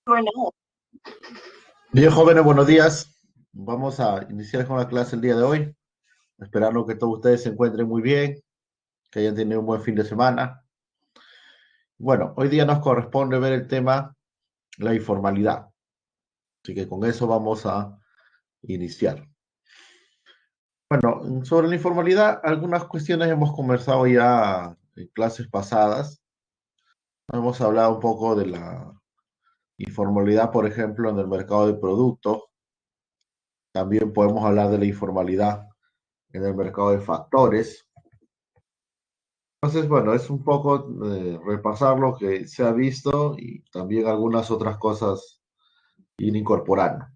Bueno, Bien, jóvenes, buenos días. Vamos a iniciar con la clase el día de hoy, esperando que todos ustedes se encuentren muy bien, que hayan tenido un buen fin de semana. Bueno, hoy día nos corresponde ver el tema, la informalidad. Así que con eso vamos a iniciar. Bueno, sobre la informalidad, algunas cuestiones hemos conversado ya en clases pasadas. Hemos hablado un poco de la informalidad, por ejemplo, en el mercado de productos. También podemos hablar de la informalidad en el mercado de factores. Entonces, bueno, es un poco repasar lo que se ha visto y también algunas otras cosas ir incorporando.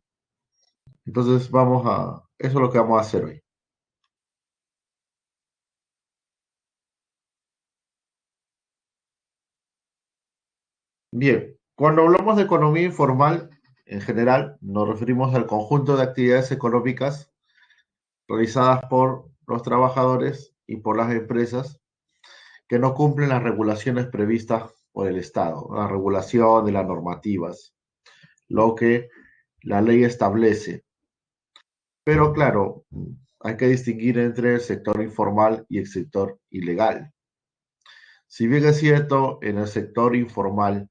Entonces, eso es lo que vamos a hacer hoy. Bien, cuando hablamos de economía informal, en general, nos referimos al conjunto de actividades económicas realizadas por los trabajadores y por las empresas que no cumplen las regulaciones previstas por el Estado, la regulación de las normativas, lo que la ley establece. Pero claro, hay que distinguir entre el sector informal y el sector ilegal. Si bien es cierto, en el sector informal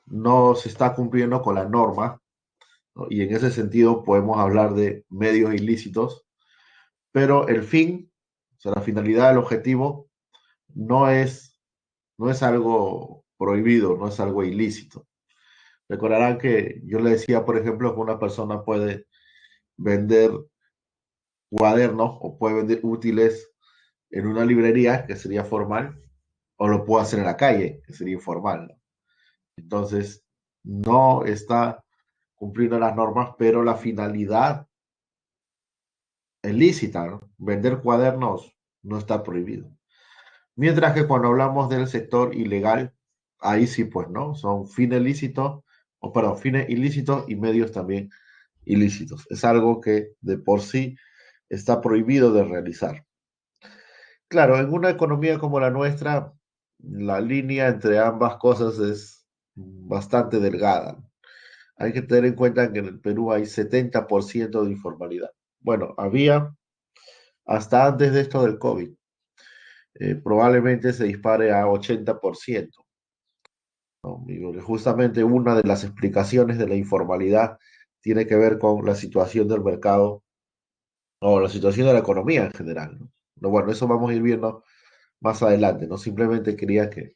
no se está cumpliendo con la norma, ¿no? Y en ese sentido podemos hablar de medios ilícitos, pero el fin, o sea, la finalidad, el objetivo, no es, no es algo prohibido, no es algo ilícito. Recordarán que yo le decía, por ejemplo, que una persona puede vender cuadernos o puede vender útiles en una librería, que sería formal, o lo puedo hacer en la calle, que sería informal, ¿no? Entonces, no está cumpliendo las normas, pero la finalidad es lícita, ¿no? Vender cuadernos no está prohibido. Mientras que cuando hablamos del sector ilegal, ahí sí, pues, ¿no? Son fines lícitos, o perdón, fines ilícitos y medios también ilícitos. Es algo que de por sí está prohibido de realizar. Claro, en una economía como la nuestra, la línea entre ambas cosas es bastante delgada. Hay que tener en cuenta que en el Perú hay 70% de informalidad. Bueno, había hasta antes de esto del COVID. Probablemente se dispare a 80%, ¿no? Y bueno, justamente una de las explicaciones de la informalidad tiene que ver con la situación del mercado o la situación de la economía en general, ¿no? Bueno, eso vamos a ir viendo más adelante, ¿no? Simplemente quería que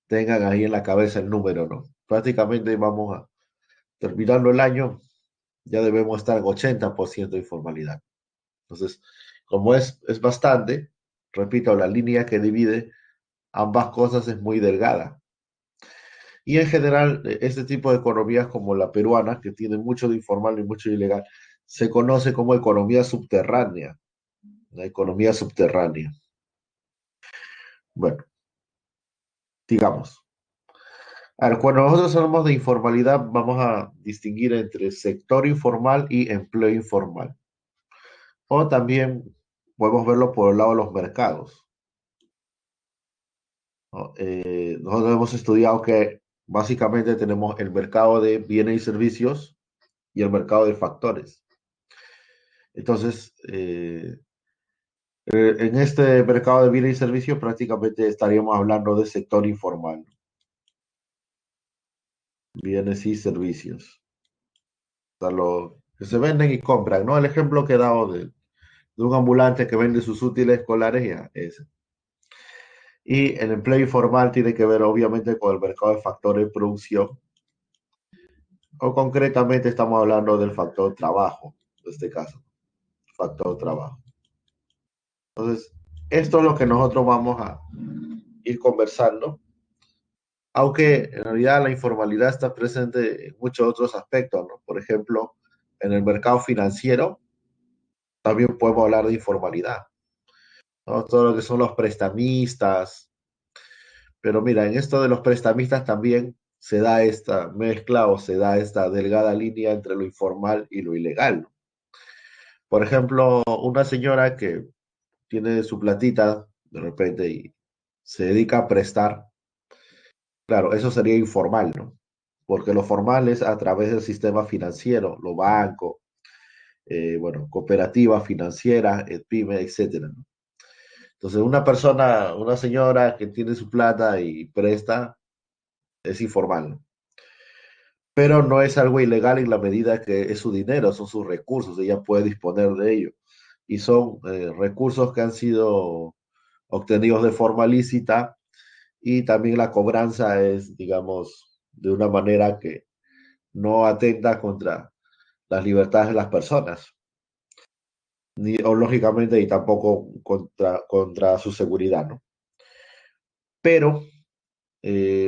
tengan ahí en la cabeza el número, ¿no? Prácticamente vamos a, terminando el año, ya debemos estar en 80% de informalidad. Entonces, como es bastante, repito, la línea que divide ambas cosas es muy delgada. Y en general, este tipo de economías como la peruana, que tiene mucho de informal y mucho de ilegal, se conoce como economía subterránea, la economía subterránea. Bueno, digamos. A ver, cuando nosotros hablamos de informalidad, vamos a distinguir entre sector informal y empleo informal. O también podemos verlo por el lado de los mercados, ¿no? Nosotros hemos estudiado que básicamente tenemos el mercado de bienes y servicios y el mercado de factores. Entonces, en este mercado de bienes y servicios prácticamente estaríamos hablando de sector informal, bienes y servicios, o sea, lo que se venden y compran, ¿no? El ejemplo que he dado de un ambulante que vende sus útiles escolares, ya, ese. Y el empleo informal tiene que ver obviamente con el mercado de factores de producción, o concretamente estamos hablando del factor trabajo, en este caso, factor trabajo. Entonces, esto es lo que nosotros vamos a ir conversando, aunque en realidad la informalidad está presente en muchos otros aspectos, ¿no? Por ejemplo, en el mercado financiero también podemos hablar de informalidad, ¿no? Todo lo que son los prestamistas, pero mira, en esto de los prestamistas también se da esta mezcla o se da esta delgada línea entre lo informal y lo ilegal, ¿no? Por ejemplo, una señora que tiene su platita de repente y se dedica a prestar, claro, eso sería informal, ¿no? porque lo formal es a través del sistema financiero, los bancos, bueno, cooperativas financieras, pyme, etcétera, ¿no? Entonces, una persona, una señora que tiene su plata y presta, es informal, ¿no? Pero no es algo ilegal en la medida que es su dinero, son sus recursos, ella puede disponer de ello. Y son recursos que han sido obtenidos de forma lícita y también la cobranza es, digamos, de una manera que no atenta contra las libertades de las personas, ni o lógicamente y tampoco contra su seguridad, ¿no? Pero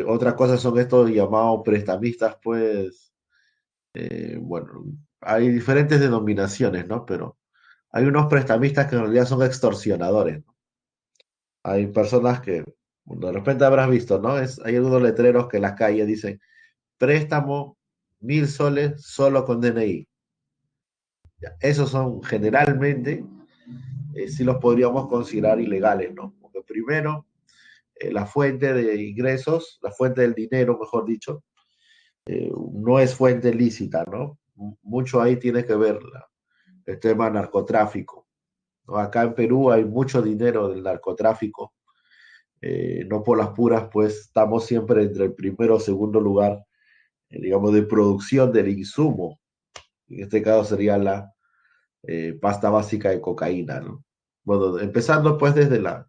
otra cosa son estos llamados prestamistas, pues, bueno, hay diferentes denominaciones, ¿no? Pero hay unos prestamistas que en realidad son extorsionadores, ¿no? Hay personas que, bueno, de repente habrás visto, ¿no? Hay algunos letreros que en las calles dicen, préstamo 1.000 soles solo con DNI. Ya, esos son generalmente, sí los podríamos considerar ilegales, ¿no? Porque primero, la fuente de ingresos, la fuente del dinero, mejor dicho, no es fuente lícita, ¿no? Mucho ahí tiene que ver el tema narcotráfico, ¿no? Acá en Perú hay mucho dinero del narcotráfico, no por las puras, pues estamos siempre entre el primero o segundo lugar, digamos, de producción del insumo. En este caso sería la pasta básica de cocaína, ¿no? Bueno, empezando pues desde la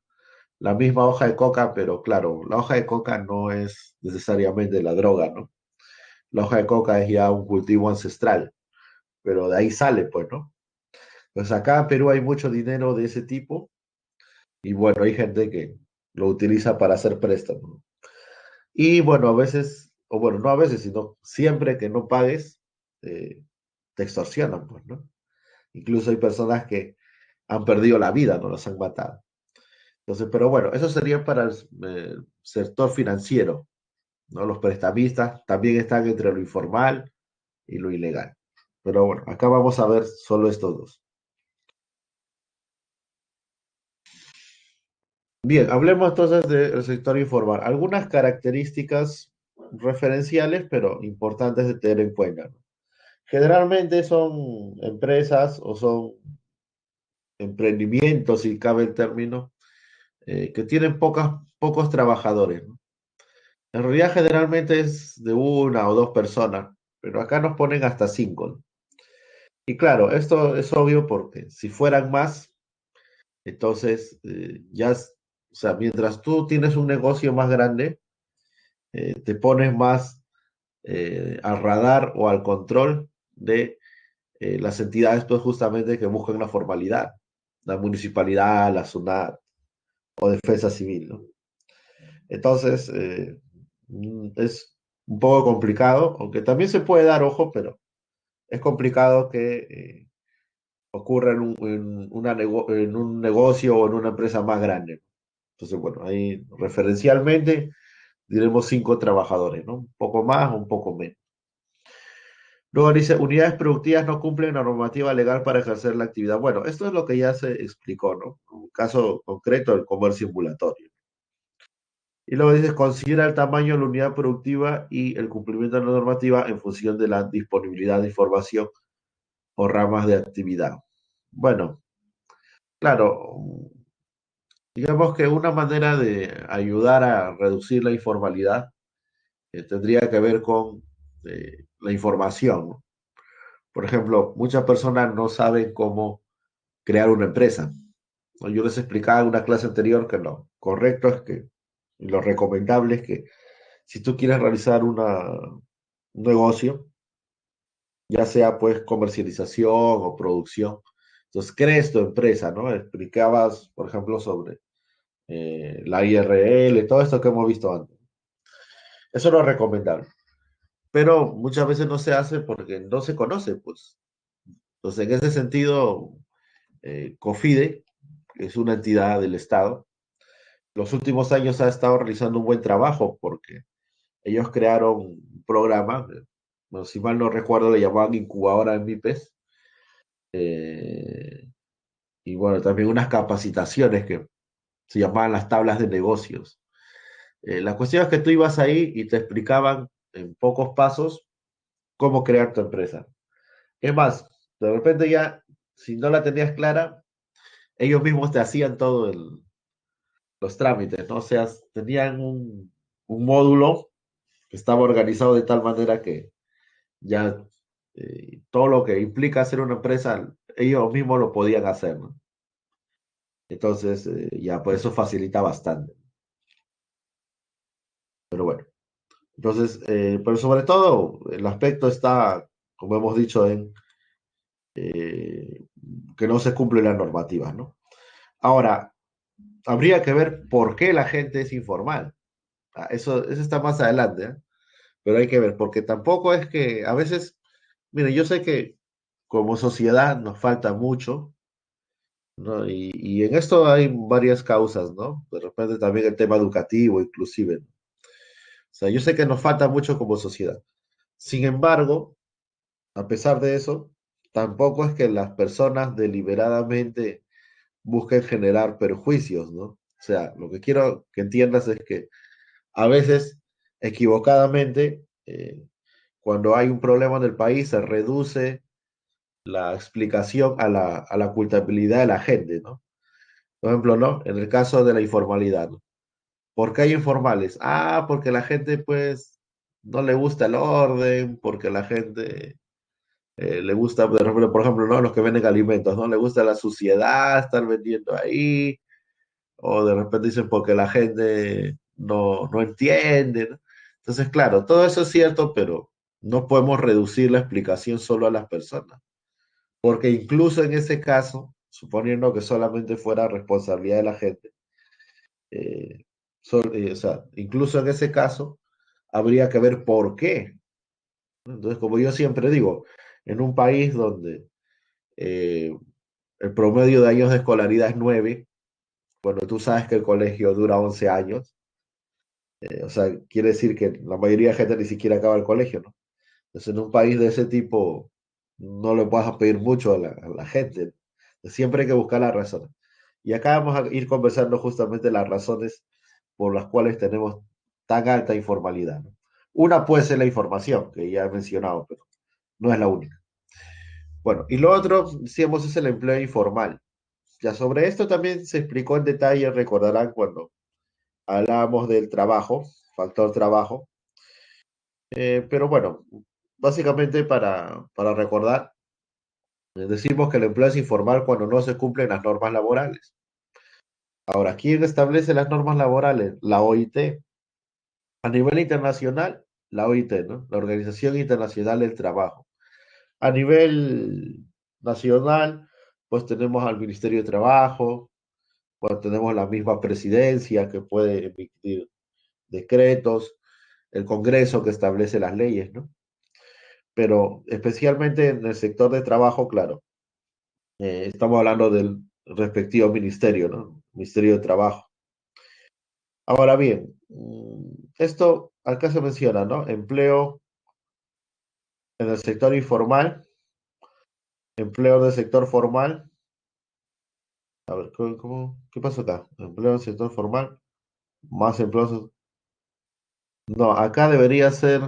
misma hoja de coca, pero claro, la hoja de coca no es necesariamente la droga, ¿no? La hoja de coca es ya un cultivo ancestral, pero de ahí sale, pues, ¿no? Pues acá en Perú hay mucho dinero de ese tipo y bueno, hay gente que lo utiliza para hacer préstamos, ¿no? Y bueno, a veces, o bueno, no a veces, sino siempre que no pagues, eh, te extorsionan, pues, ¿no? Incluso hay personas que han perdido la vida, no los han matado. Entonces, pero bueno, eso sería para el sector financiero, ¿no? Los prestamistas también están entre lo informal y lo ilegal. Pero bueno, acá vamos a ver solo estos dos. Bien, hablemos entonces del sector informal. Algunas características referenciales, pero importantes de tener en cuenta, ¿no? Generalmente son empresas o son emprendimientos, si cabe el término, que tienen pocos trabajadores, ¿no? En realidad generalmente es de una o dos personas, pero acá nos ponen hasta cinco, ¿no? Y claro, esto es obvio porque si fueran más, entonces o sea, mientras tú tienes un negocio más grande, te pones más al radar o al control de las entidades, pues justamente que buscan la formalidad, la municipalidad, la SUNAT o Defensa Civil, ¿no? Entonces, es un poco complicado, aunque también se puede dar ojo, pero es complicado que ocurra en un negocio o en una empresa más grande. Entonces, bueno, ahí referencialmente diremos cinco trabajadores, ¿no? Un poco más o un poco menos. Luego dice, unidades productivas no cumplen la normativa legal para ejercer la actividad. Bueno, esto es lo que ya se explicó, ¿no? Un caso concreto del comercio ambulatorio. Y luego dice, considera el tamaño de la unidad productiva y el cumplimiento de la normativa en función de la disponibilidad de información o ramas de actividad. Bueno, claro, digamos que una manera de ayudar a reducir la informalidad tendría que ver con la información, ¿no? Por ejemplo, muchas personas no saben cómo crear una empresa, ¿no? Yo les explicaba en una clase anterior que lo correcto es que, y lo recomendable es que si tú quieres realizar un negocio, ya sea pues comercialización o producción, entonces crees tu empresa, ¿no? Explicabas, por ejemplo, sobre la IRL, todo esto que hemos visto antes. Eso es lo recomendable. Pero muchas veces no se hace porque no se conoce, pues. Entonces, en ese sentido, COFIDE, que es una entidad del Estado, los últimos años ha estado realizando un buen trabajo porque ellos crearon un programa, bueno, si mal no recuerdo, le llamaban incubadora en MIPES, eh, y bueno, también unas capacitaciones que se llamaban las tablas de negocios. La cuestión es que tú ibas ahí y te explicaban en pocos pasos cómo crear tu empresa. Es más, de repente ya, si no la tenías clara, ellos mismos te hacían todos los trámites, ¿no? O sea, tenían un módulo que estaba organizado de tal manera que ya todo lo que implica hacer una empresa, ellos mismos lo podían hacer, ¿no? Entonces, ya, pues eso facilita bastante. Pero bueno, entonces, pero sobre todo, el aspecto está, como hemos dicho, en eh, que no se cumplen las normativas, ¿no? Ahora, habría que ver por qué la gente es informal. Eso está más adelante, ¿eh? Pero hay que ver, porque tampoco es que a veces, mire, yo sé que como sociedad nos falta mucho, ¿no? Y en esto hay varias causas, ¿no? De repente también el tema educativo, inclusive, ¿no? O sea, yo sé que nos falta mucho como sociedad. Sin embargo, a pesar de eso, tampoco es que las personas deliberadamente busquen generar perjuicios, ¿no? O sea, lo que quiero que entiendas es que a veces, equivocadamente, cuando hay un problema en el país, se reduce la explicación a la culpabilidad de la gente, ¿no? Por ejemplo, ¿no? En el caso de la informalidad, ¿no? ¿Por qué hay informales? Ah, porque la gente, pues, no le gusta el orden, porque la gente le gusta, por ejemplo, ¿no? Los que venden alimentos, ¿no? Le gusta la suciedad, estar vendiendo ahí, o de repente dicen porque la gente no entiende, ¿no? Entonces, claro, todo eso es cierto, pero no podemos reducir la explicación solo a las personas, porque incluso en ese caso, suponiendo que solamente fuera responsabilidad de la gente, eh, o sea, incluso en ese caso, habría que ver por qué. Entonces, como yo siempre digo, en un país donde eh, el promedio de años de escolaridad es 9, bueno, tú sabes que el colegio dura 11 años, o sea, quiere decir que la mayoría de gente ni siquiera acaba el colegio, ¿no? Entonces, en un país de ese tipo, no le puedes pedir mucho a la gente. Siempre hay que buscar las razones. Y acá vamos a ir conversando justamente las razones por las cuales tenemos tan alta informalidad, ¿no? Una puede ser la información, que ya he mencionado, pero no es la única. Bueno, y lo otro, decíamos, es el empleo informal. Ya sobre esto también se explicó en detalle, recordarán cuando hablábamos del trabajo, factor trabajo. Pero bueno, básicamente para recordar, decimos que el empleo es informal cuando no se cumplen las normas laborales. Ahora, ¿quién establece las normas laborales? La OIT. A nivel internacional, la OIT, ¿no? La Organización Internacional del Trabajo. A nivel nacional, pues tenemos al Ministerio de Trabajo, pues tenemos la misma presidencia que puede emitir decretos, el Congreso que establece las leyes, ¿no? Pero especialmente en el sector de trabajo, claro, estamos hablando del respectivo ministerio, ¿no? Ministerio de Trabajo. Ahora bien, esto acá se menciona, ¿no? Empleo en el sector informal, empleo en el sector formal. A ver, ¿qué pasó acá? Empleo en el sector formal, más empleo. No, acá debería ser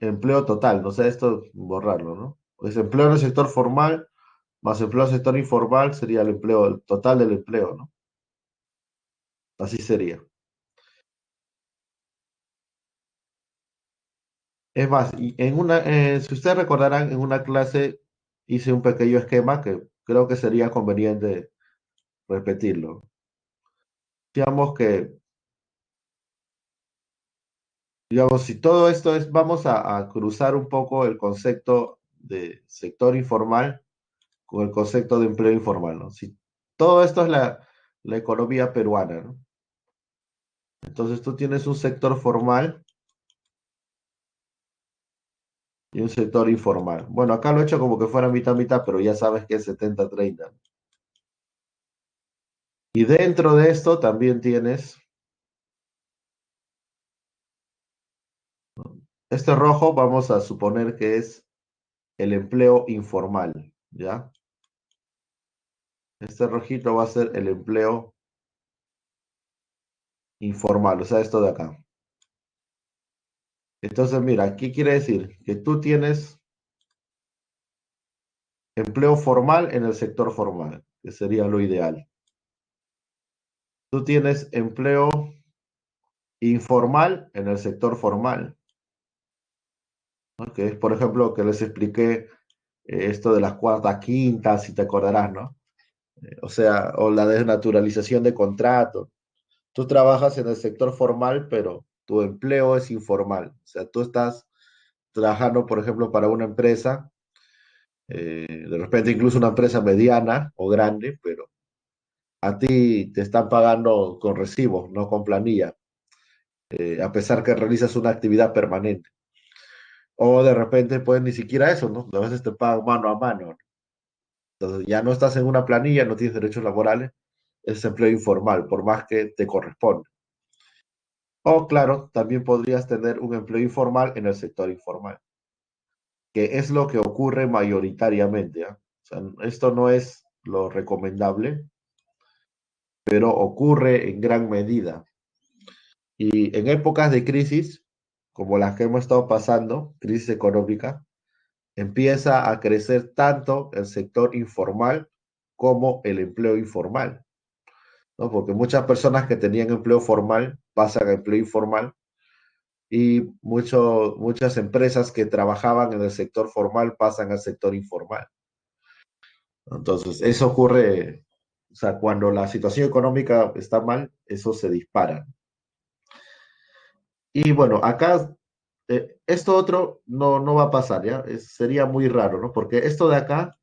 empleo total, no sé, esto borrarlo, ¿no? Pues empleo en el sector formal más empleo en el sector informal sería el empleo, el total del empleo, ¿no? Así sería. Es más, y si ustedes recordarán, en una clase hice un pequeño esquema que creo que sería conveniente repetirlo. Digamos que, digamos, si todo esto es, vamos a cruzar un poco el concepto de sector informal con el concepto de empleo informal, ¿no? Si todo esto es la economía peruana, ¿no? Entonces tú tienes un sector formal y un sector informal. Bueno, acá lo he hecho como que fuera mitad mitad, pero ya sabes que es 70-30. Y dentro de esto también tienes este rojo, vamos a suponer que es el empleo informal, ¿ya? Este rojito va a ser el empleo informal, o sea, esto de acá. Entonces, mira, ¿qué quiere decir? Que tú tienes empleo formal en el sector formal, que sería lo ideal. Tú tienes empleo informal en el sector formal, ¿no? Que es, por ejemplo, que les expliqué esto de las cuartas quintas, si te acordarás, ¿no? O sea, o la desnaturalización de contratos. Tú trabajas en el sector formal, pero tu empleo es informal. O sea, tú estás trabajando, por ejemplo, para una empresa, de repente incluso una empresa mediana o grande, pero a ti te están pagando con recibos, no con planilla, a pesar que realizas una actividad permanente. O de repente, pues ni siquiera eso, ¿no? A veces te pagan mano a mano, ¿no? Entonces ya no estás en una planilla, no tienes derechos laborales, es empleo informal, por más que te corresponde. O claro, también podrías tener un empleo informal en el sector informal, que es lo que ocurre mayoritariamente, ¿ah? O sea, esto no es lo recomendable, pero ocurre en gran medida. Y en épocas de crisis, como las que hemos estado pasando, crisis económica, empieza a crecer tanto el sector informal como el empleo informal, ¿no? Porque muchas personas que tenían empleo formal pasan a empleo informal y muchas empresas que trabajaban en el sector formal pasan al sector informal. Entonces, eso ocurre, o sea, cuando la situación económica está mal, eso se dispara. Y bueno, acá, esto otro no va a pasar, ¿ya? Sería muy raro, ¿no? Porque esto de acá,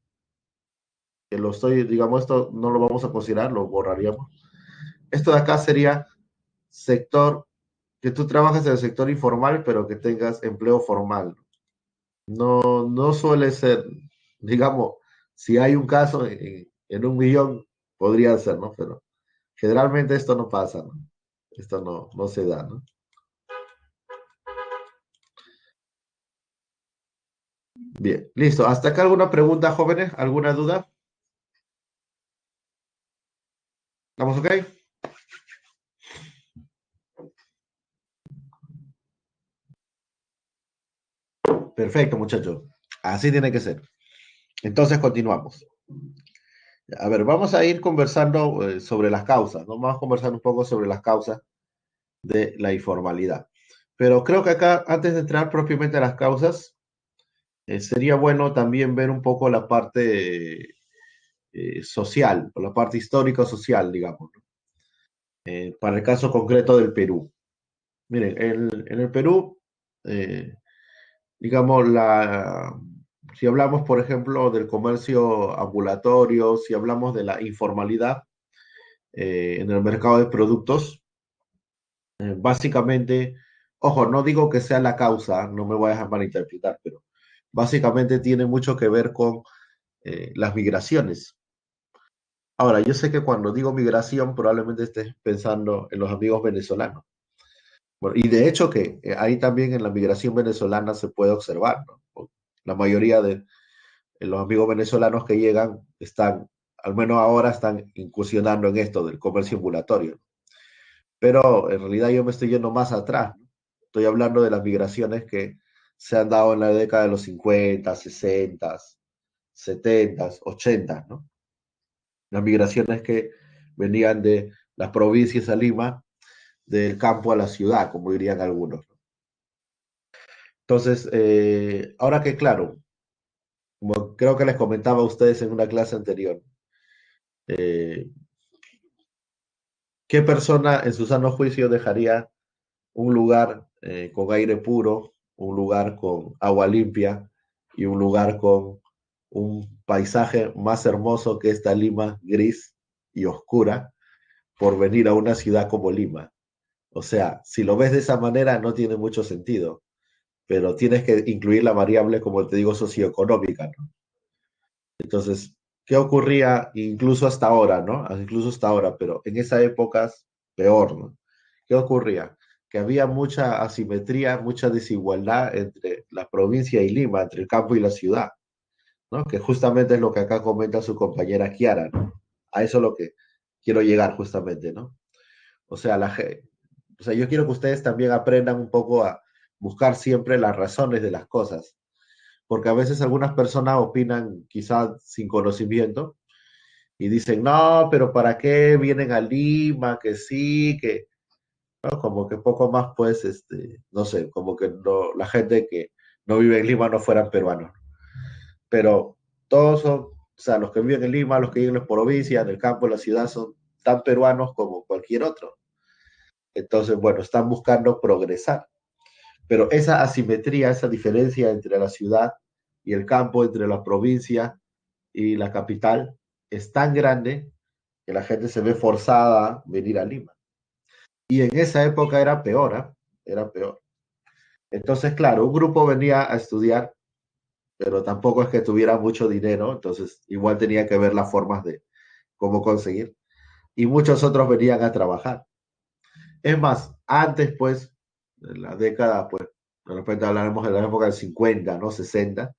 que lo estoy, digamos, esto no lo vamos a considerar, lo borraríamos. Esto de acá sería sector, que tú trabajes en el sector informal, pero que tengas empleo formal. No suele ser, digamos, si hay un caso en un millón, podría ser, ¿no? Pero generalmente esto no pasa, ¿no? Esto no se da, ¿no? Bien, listo. ¿Hasta acá alguna pregunta, jóvenes? ¿Alguna duda? ¿Estamos ok? Perfecto, muchachos. Así tiene que ser. Entonces continuamos. A ver, vamos a ir conversando sobre las causas, ¿no? Vamos a conversar un poco sobre las causas de la informalidad. Pero creo que acá, antes de entrar propiamente a las causas, sería bueno también ver un poco la parte social, o la parte histórico-social, digamos, ¿no? Para el caso concreto del Perú. Miren, en el Perú, eh, digamos, si hablamos, por ejemplo, del comercio ambulatorio, si hablamos de la informalidad en el mercado de productos, básicamente, ojo, no digo que sea la causa, no me voy a dejar malinterpretar, pero básicamente tiene mucho que ver con las migraciones. Ahora, yo sé que cuando digo migración, probablemente estés pensando en los amigos venezolanos. Bueno, y de hecho que ahí también en la migración venezolana se puede observar, ¿no? La mayoría de los amigos venezolanos que llegan están, al menos ahora, están incursionando en esto del comercio ambulatorio. Pero en realidad yo me estoy yendo más atrás, ¿no? Estoy hablando de las migraciones que se han dado en la década de los 50, 60, 70, 80, ¿no? Las migraciones que venían de las provincias a Lima, del campo a la ciudad, como dirían algunos. Entonces, ahora que claro, como creo que les comentaba a ustedes en una clase anterior, eh, ¿qué persona en su sano juicio dejaría un lugar con aire puro, un lugar con agua limpia y un lugar con un paisaje más hermoso que esta Lima gris y oscura por venir a una ciudad como Lima? O sea, si lo ves de esa manera no tiene mucho sentido, pero tienes que incluir la variable, como te digo, socioeconómica, ¿no? Entonces, ¿qué ocurría incluso hasta ahora, ¿no? Incluso hasta ahora, pero en esa época peor, ¿no? ¿Qué ocurría? Que había mucha asimetría, mucha desigualdad entre la provincia y Lima, entre el campo y la ciudad, ¿no? Que justamente es lo que acá comenta su compañera Kiara, ¿no? A eso es lo que quiero llegar justamente, ¿no? O sea, o sea, yo quiero que ustedes también aprendan un poco a buscar siempre las razones de las cosas, porque a veces algunas personas opinan quizás sin conocimiento y dicen, no, pero ¿para qué vienen a Lima? Que sí, que, ¿no? Como que poco más, pues, no sé, como que no, la gente que no vive en Lima no fueran peruanos, pero todos son, o sea, los que viven en Lima, los que viven en provincia, en el campo, en la ciudad, son tan peruanos como cualquier otro. Entonces, bueno, están buscando progresar. Pero esa asimetría, esa diferencia entre la ciudad y el campo, entre la provincia y la capital, es tan grande que la gente se ve forzada a venir a Lima. Y en esa época era peor, ¿eh? Era peor. Entonces, claro, un grupo venía a estudiar, pero tampoco es que tuviera mucho dinero, entonces igual tenía que ver las formas de cómo conseguir. Y muchos otros venían a trabajar. Es más, antes, pues, en la década, pues, de repente hablaremos de la época del 50, ¿no? 60.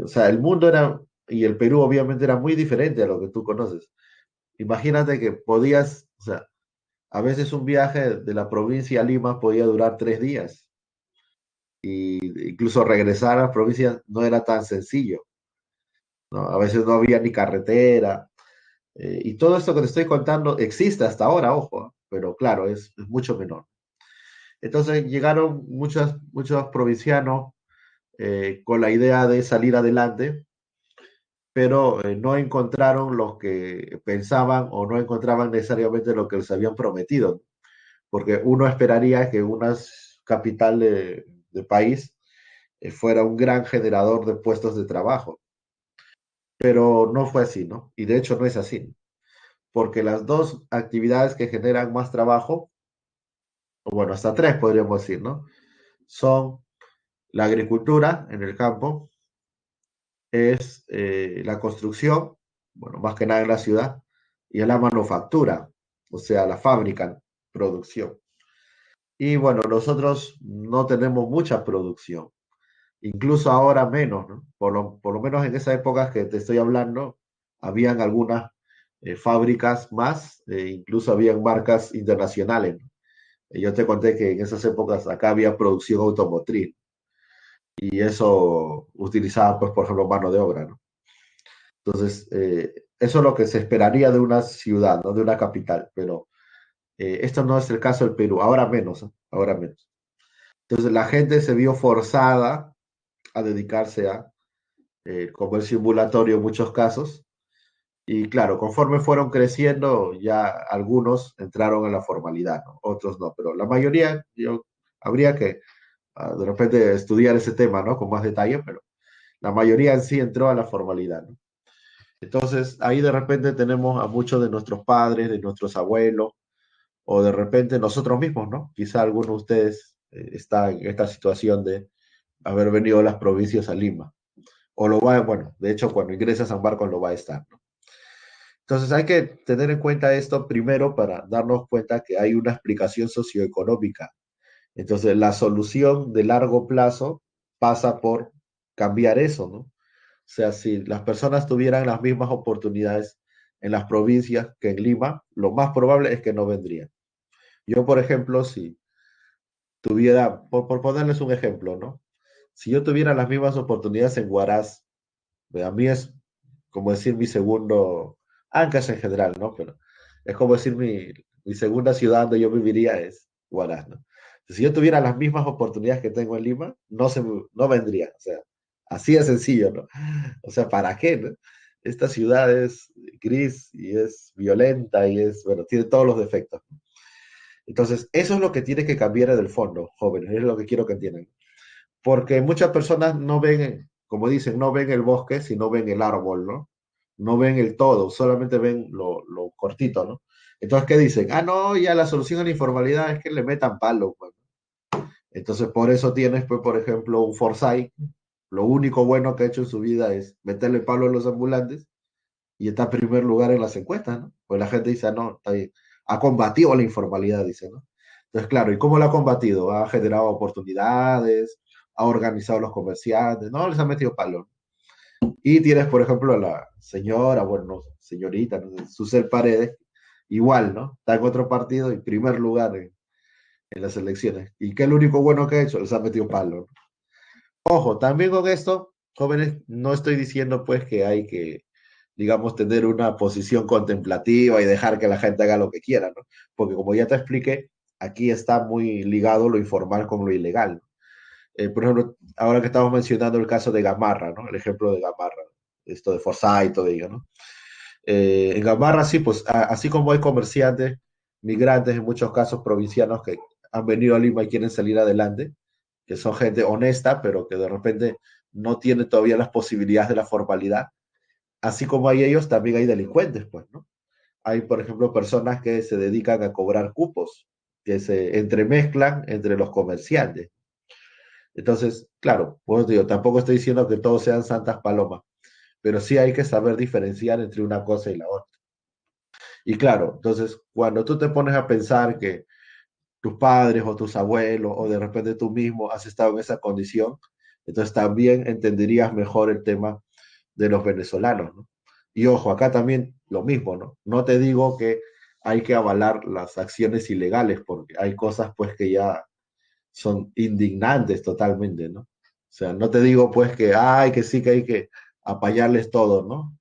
O sea, el mundo era, y el Perú obviamente era muy diferente a lo que tú conoces. Imagínate que podías, o sea, a veces un viaje de la provincia a Lima podía durar 3 días. Y incluso regresar a las provincias no era tan sencillo, ¿no? A veces no había ni carretera. Y todo esto que te estoy contando existe hasta ahora, ojo, ¿eh? Pero claro, es mucho menor. Entonces llegaron muchos provincianos con la idea de salir adelante, pero no encontraron lo que pensaban o no encontraban necesariamente lo que les habían prometido, porque uno esperaría que una capital de país fuera un gran generador de puestos de trabajo, pero no fue así, ¿no? Y de hecho no es así, porque las dos actividades que generan más trabajo, o bueno, hasta tres podríamos decir, ¿no? Son la agricultura en el campo, es la construcción, bueno, más que nada en la ciudad, y es la manufactura, o sea, la fábrica, producción. Y bueno, nosotros no tenemos mucha producción, incluso ahora menos, ¿no? Por lo menos en esas épocas que te estoy hablando, habían algunas fábricas más, incluso habían marcas internacionales, ¿no? Yo te conté que en esas épocas acá había producción automotriz y eso utilizaba, pues, por ejemplo, mano de obra, ¿no? Entonces, eso es lo que se esperaría de una ciudad, ¿no? De una capital, pero esto no es el caso del Perú, ahora menos, ¿eh? Ahora menos. Entonces, la gente se vio forzada a dedicarse a comercio ambulatorio en muchos casos, y claro, conforme fueron creciendo, ya algunos entraron en la formalidad, ¿no? Otros no, pero la mayoría, yo, habría que de repente estudiar ese tema, ¿no? Con más detalle, pero la mayoría en sí entró a la formalidad, ¿no? Entonces, ahí de repente tenemos a muchos de nuestros padres, de nuestros abuelos, o de repente nosotros mismos, ¿no? Quizá alguno de ustedes está en esta situación de haber venido a las provincias a Lima. O lo va, bueno, de hecho, cuando ingresa a San Marcos lo va a estar, ¿no? Entonces, hay que tener en cuenta esto primero para darnos cuenta que hay una explicación socioeconómica. Entonces, la solución de largo plazo pasa por cambiar eso, ¿no? O sea, si las personas tuvieran las mismas oportunidades en las provincias que en Lima, lo más probable es que no vendrían. Yo, por ejemplo, si tuviera, por ponerles un ejemplo, ¿no? Si yo tuviera las mismas oportunidades en Huaraz, a mí es como decir mi segundo, Ancash en general, ¿no? Pero es como decir mi segunda ciudad donde yo viviría es Huaraz, ¿no? Si yo tuviera las mismas oportunidades que tengo en Lima, no vendría. O sea, así de sencillo, ¿no? O sea, ¿para qué, no? Esta ciudad es gris y es violenta y es, bueno, tiene todos los defectos. Entonces, eso es lo que tiene que cambiar en el fondo, jóvenes, es lo que quiero que entiendan. Porque muchas personas no ven, como dicen, no ven el bosque, sino ven el árbol, ¿no? No ven el todo, solamente ven lo cortito, ¿no? Entonces, ¿qué dicen? Ah, no, ya la solución a la informalidad es que le metan palo, pues. Entonces, por eso tienes, pues, por ejemplo, un Forsyth, lo único bueno que ha hecho en su vida es meterle palo a los ambulantes y está en primer lugar en las encuestas, ¿no? Pues la gente dice, "Ah, no, está bien. Ha combatido la informalidad", dice, ¿no? Entonces, claro, ¿y cómo la ha combatido? Ha generado oportunidades, ha organizado los comerciantes, no les ha metido palo. Y tienes, por ejemplo, a la señora, bueno, no, señorita, no sé, Susel Paredes, igual, ¿no? Está en otro partido y primer lugar en las elecciones. ¿Y qué es lo único bueno que ha hecho? Les ha metido palo, ¿no? Ojo, también con esto, jóvenes, no estoy diciendo pues que hay que, digamos, tener una posición contemplativa y dejar que la gente haga lo que quiera, ¿no? Porque como ya te expliqué, aquí está muy ligado lo informal con lo ilegal, ¿no? Por ejemplo, ahora que estamos mencionando el caso de Gamarra, ¿no? El ejemplo de Gamarra, esto de Forsyth, todo ello, ¿no? En Gamarra sí, pues así como hay comerciantes, migrantes, en muchos casos provincianos que han venido a Lima y quieren salir adelante, que son gente honesta, pero que de repente no tiene todavía las posibilidades de la formalidad. Así como hay ellos, también hay delincuentes, pues, ¿no? Hay, por ejemplo, personas que se dedican a cobrar cupos, que se entremezclan entre los comerciantes. Entonces, claro, pues digo, tampoco estoy diciendo que todos sean santas palomas, pero sí hay que saber diferenciar entre una cosa y la otra. Y claro, entonces, cuando tú te pones a pensar que tus padres o tus abuelos o de repente tú mismo has estado en esa condición, entonces también entenderías mejor el tema de los venezolanos, ¿no? Y ojo, acá también lo mismo, ¿no? No te digo que hay que avalar las acciones ilegales, porque hay cosas pues que ya son indignantes totalmente, ¿no? O sea, no te digo pues que, ay, que sí que hay que apayarles todo, ¿no?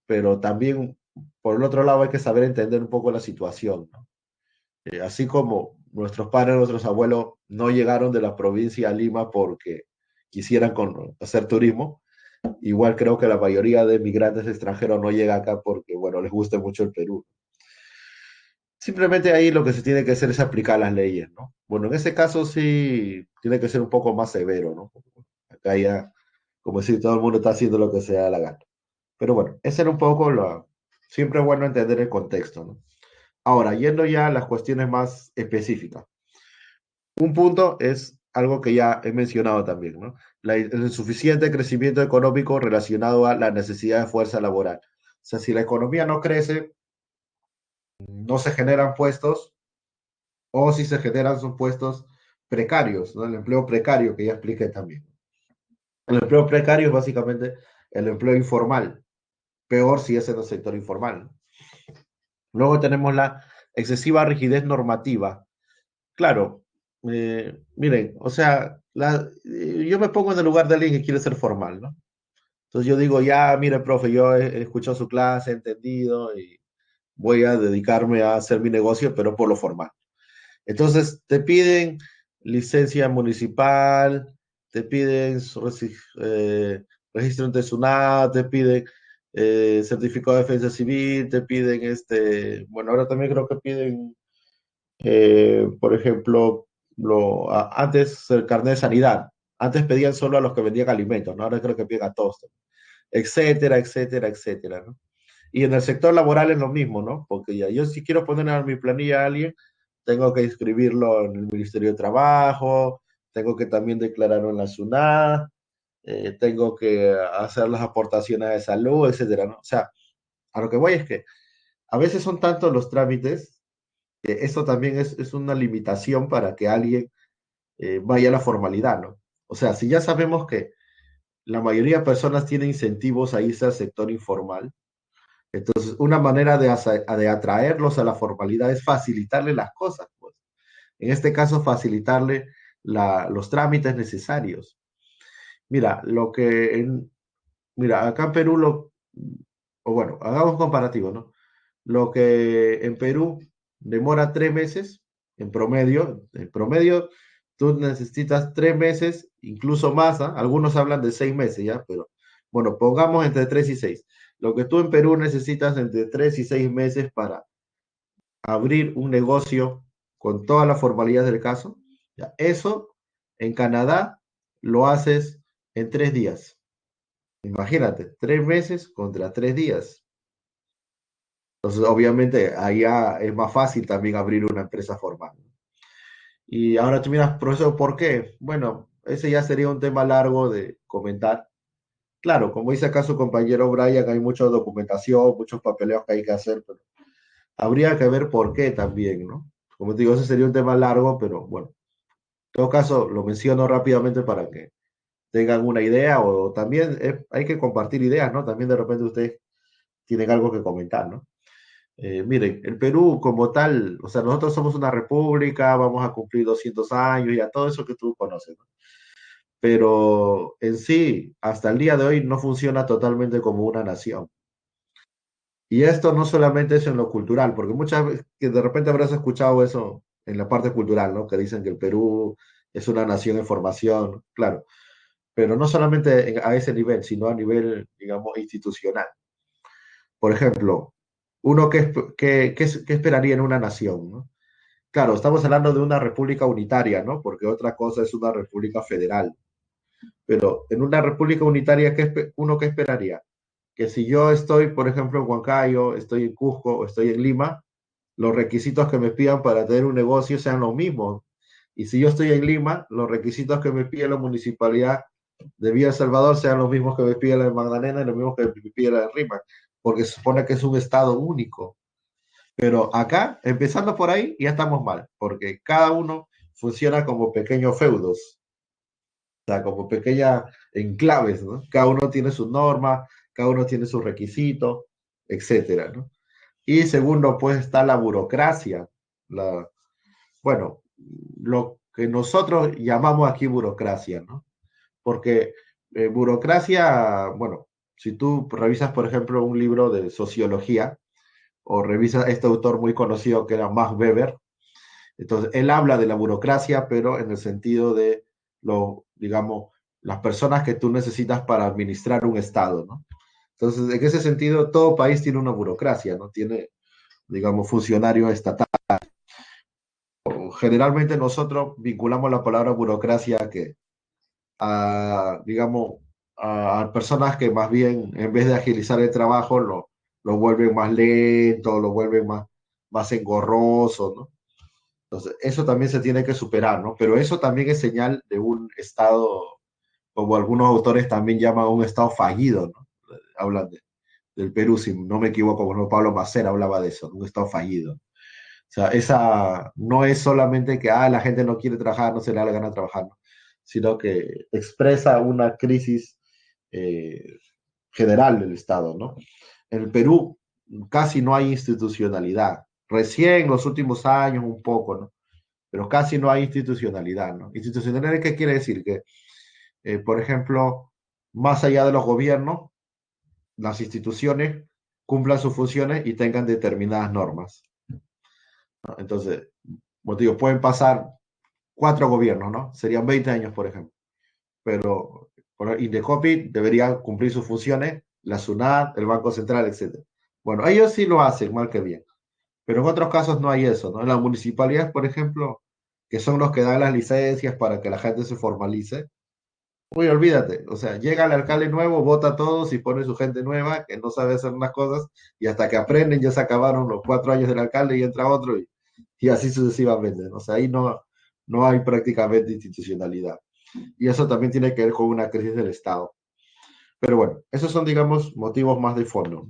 Pero también, por el otro lado, hay que saber entender un poco la situación, ¿no? Así como nuestros padres, nuestros abuelos no llegaron de la provincia a Lima porque quisieran hacer turismo, igual creo que la mayoría de migrantes extranjeros no llega acá porque, bueno, les gusta mucho el Perú. Simplemente ahí lo que se tiene que hacer es aplicar las leyes, ¿no? Bueno, en ese caso sí tiene que ser un poco más severo, ¿no? Acá ya, como decir, todo el mundo está haciendo lo que se da la gana. Pero bueno, ese era un poco lo... Siempre es bueno entender el contexto, ¿no? Ahora, yendo ya a las cuestiones más específicas. Un punto es algo que ya he mencionado también, ¿no? El insuficiente crecimiento económico relacionado a la necesidad de fuerza laboral. O sea, si la economía no crece, no se generan puestos, o si se generan son puestos precarios, ¿no? El empleo precario que ya expliqué también. El empleo precario es básicamente el empleo informal, peor si es en el sector informal. Luego tenemos la excesiva rigidez normativa. Claro, miren, o sea, yo me pongo en el lugar de alguien que quiere ser formal, ¿no? Entonces yo digo, ya, mire, profe, yo he escuchado su clase, he entendido y voy a dedicarme a hacer mi negocio, pero por lo formal. Entonces te piden licencia municipal, te piden registro ante SUNAT, te piden certificado de defensa civil, te piden bueno, ahora también creo que piden por ejemplo, antes el carnet de sanidad. Antes pedían solo a los que vendían alimentos, ¿no? Ahora creo que piden a todos, etcétera, etcétera, etcétera, ¿no? Y en el sector laboral es lo mismo, ¿no? Porque ya yo si quiero poner a mi planilla a alguien, tengo que inscribirlo en el Ministerio de Trabajo, tengo que también declararlo en la SUNAT, tengo que hacer las aportaciones de salud, etcétera, ¿no? O sea, a lo que voy es que a veces son tantos los trámites que eso también es una limitación para que alguien vaya a la formalidad, ¿no? O sea, si ya sabemos que la mayoría de personas tienen incentivos a irse al sector informal, entonces una manera de atraerlos a la formalidad es facilitarle las cosas, pues. En este caso, facilitarle los trámites necesarios. Mira, mira, acá en Perú, o bueno, hagamos un comparativo, ¿no? Lo que en Perú demora 3 meses en promedio tú necesitas 3 meses, incluso más, ¿ah? Algunos hablan de 6 meses ya, pero bueno, pongamos entre 3 y 6. Lo que tú en Perú necesitas entre 3 y 6 meses para abrir un negocio con toda la formalidad del caso, ya, eso en Canadá lo haces en 3 días. Imagínate, 3 meses contra 3 días. Entonces, obviamente, allá es más fácil también abrir una empresa formal. Y ahora tú miras, profesor, ¿por qué? Bueno, ese ya sería un tema largo de comentar. Claro, como dice acá su compañero Brian, hay mucha documentación, muchos papeleos que hay que hacer, pero habría que ver por qué también, ¿no? Como te digo, ese sería un tema largo, pero bueno, en todo caso, lo menciono rápidamente para que tengan una idea o también hay que compartir ideas, ¿no? También de repente ustedes tienen algo que comentar, ¿no? Miren, el Perú como tal, o sea, nosotros somos una república, vamos a cumplir 200 años y a todo eso que tú conoces, ¿no? Pero en sí, hasta el día de hoy no funciona totalmente como una nación. Y esto no solamente es en lo cultural, porque muchas veces, que de repente habrás escuchado eso en la parte cultural, ¿no? Que dicen que el Perú es una nación en formación, claro, pero no solamente a ese nivel, sino a nivel, digamos, institucional. Por ejemplo, uno que esperaría en una nación, ¿no? Claro, estamos hablando de una república unitaria, ¿no? Porque otra cosa es una república federal. Pero en una república unitaria, ¿uno qué esperaría? Que si yo estoy, por ejemplo, en Huancayo, estoy en Cusco o estoy en Lima, los requisitos que me pidan para tener un negocio sean los mismos. Y si yo estoy en Lima, los requisitos que me pide la municipalidad de Villa El Salvador sean los mismos que me pide la de Magdalena y los mismos que me pide la de Rima, porque se supone que es un estado único. Pero acá, empezando por ahí, ya estamos mal, porque cada uno funciona como pequeños feudos, o sea, como pequeñas enclaves, ¿no? Cada uno tiene sus normas, cada uno tiene sus requisitos, etcétera, ¿no? Y segundo, pues está la burocracia, la, bueno, lo que nosotros llamamos aquí burocracia, ¿no? Porque burocracia, bueno, si tú revisas, por ejemplo, un libro de sociología o revisas este autor muy conocido que era Max Weber, entonces él habla de la burocracia, pero en el sentido de, digamos, las personas que tú necesitas para administrar un Estado, ¿no? Entonces, en ese sentido, todo país tiene una burocracia, ¿no? Tiene, digamos, funcionarios estatales. Generalmente nosotros vinculamos la palabra burocracia que a, digamos, a personas que más bien, en vez de agilizar el trabajo, lo vuelven más lento, lo vuelven más engorroso, ¿no? Entonces, eso también se tiene que superar, ¿no? Pero eso también es señal de un Estado, como algunos autores también llaman un Estado fallido, ¿no? Hablan del Perú, si no me equivoco, bueno, Pablo Macera hablaba de eso, un Estado fallido. O sea, esa no es solamente que la gente no quiere trabajar, no se le da la gana de trabajar, ¿no? Sino que expresa una crisis eh, general del Estado, ¿no? En el Perú casi no hay institucionalidad. Recién en los últimos años un poco, ¿no? Pero casi no hay institucionalidad, ¿no? Institucionalidad, ¿qué quiere decir? Que, por ejemplo, más allá de los gobiernos, las instituciones cumplan sus funciones y tengan determinadas normas, ¿no? Entonces, como te digo, pueden pasar 4 gobiernos, ¿no? Serían 20 años, por ejemplo. Pero Indecopi debería cumplir sus funciones, la SUNAT, el Banco Central, etcétera. Bueno, ellos sí lo hacen, mal que bien. Pero en otros casos no hay eso, ¿no? En las municipalidades, por ejemplo, que son los que dan las licencias para que la gente se formalice, uy, olvídate, o sea, llega el alcalde nuevo, vota a todos y pone su gente nueva que no sabe hacer unas cosas y hasta que aprenden ya se acabaron los 4 años del alcalde y entra otro y así sucesivamente, ¿no? O sea, ahí no hay prácticamente institucionalidad. Y eso también tiene que ver con una crisis del Estado. Pero bueno, esos son, digamos, motivos más de fondo.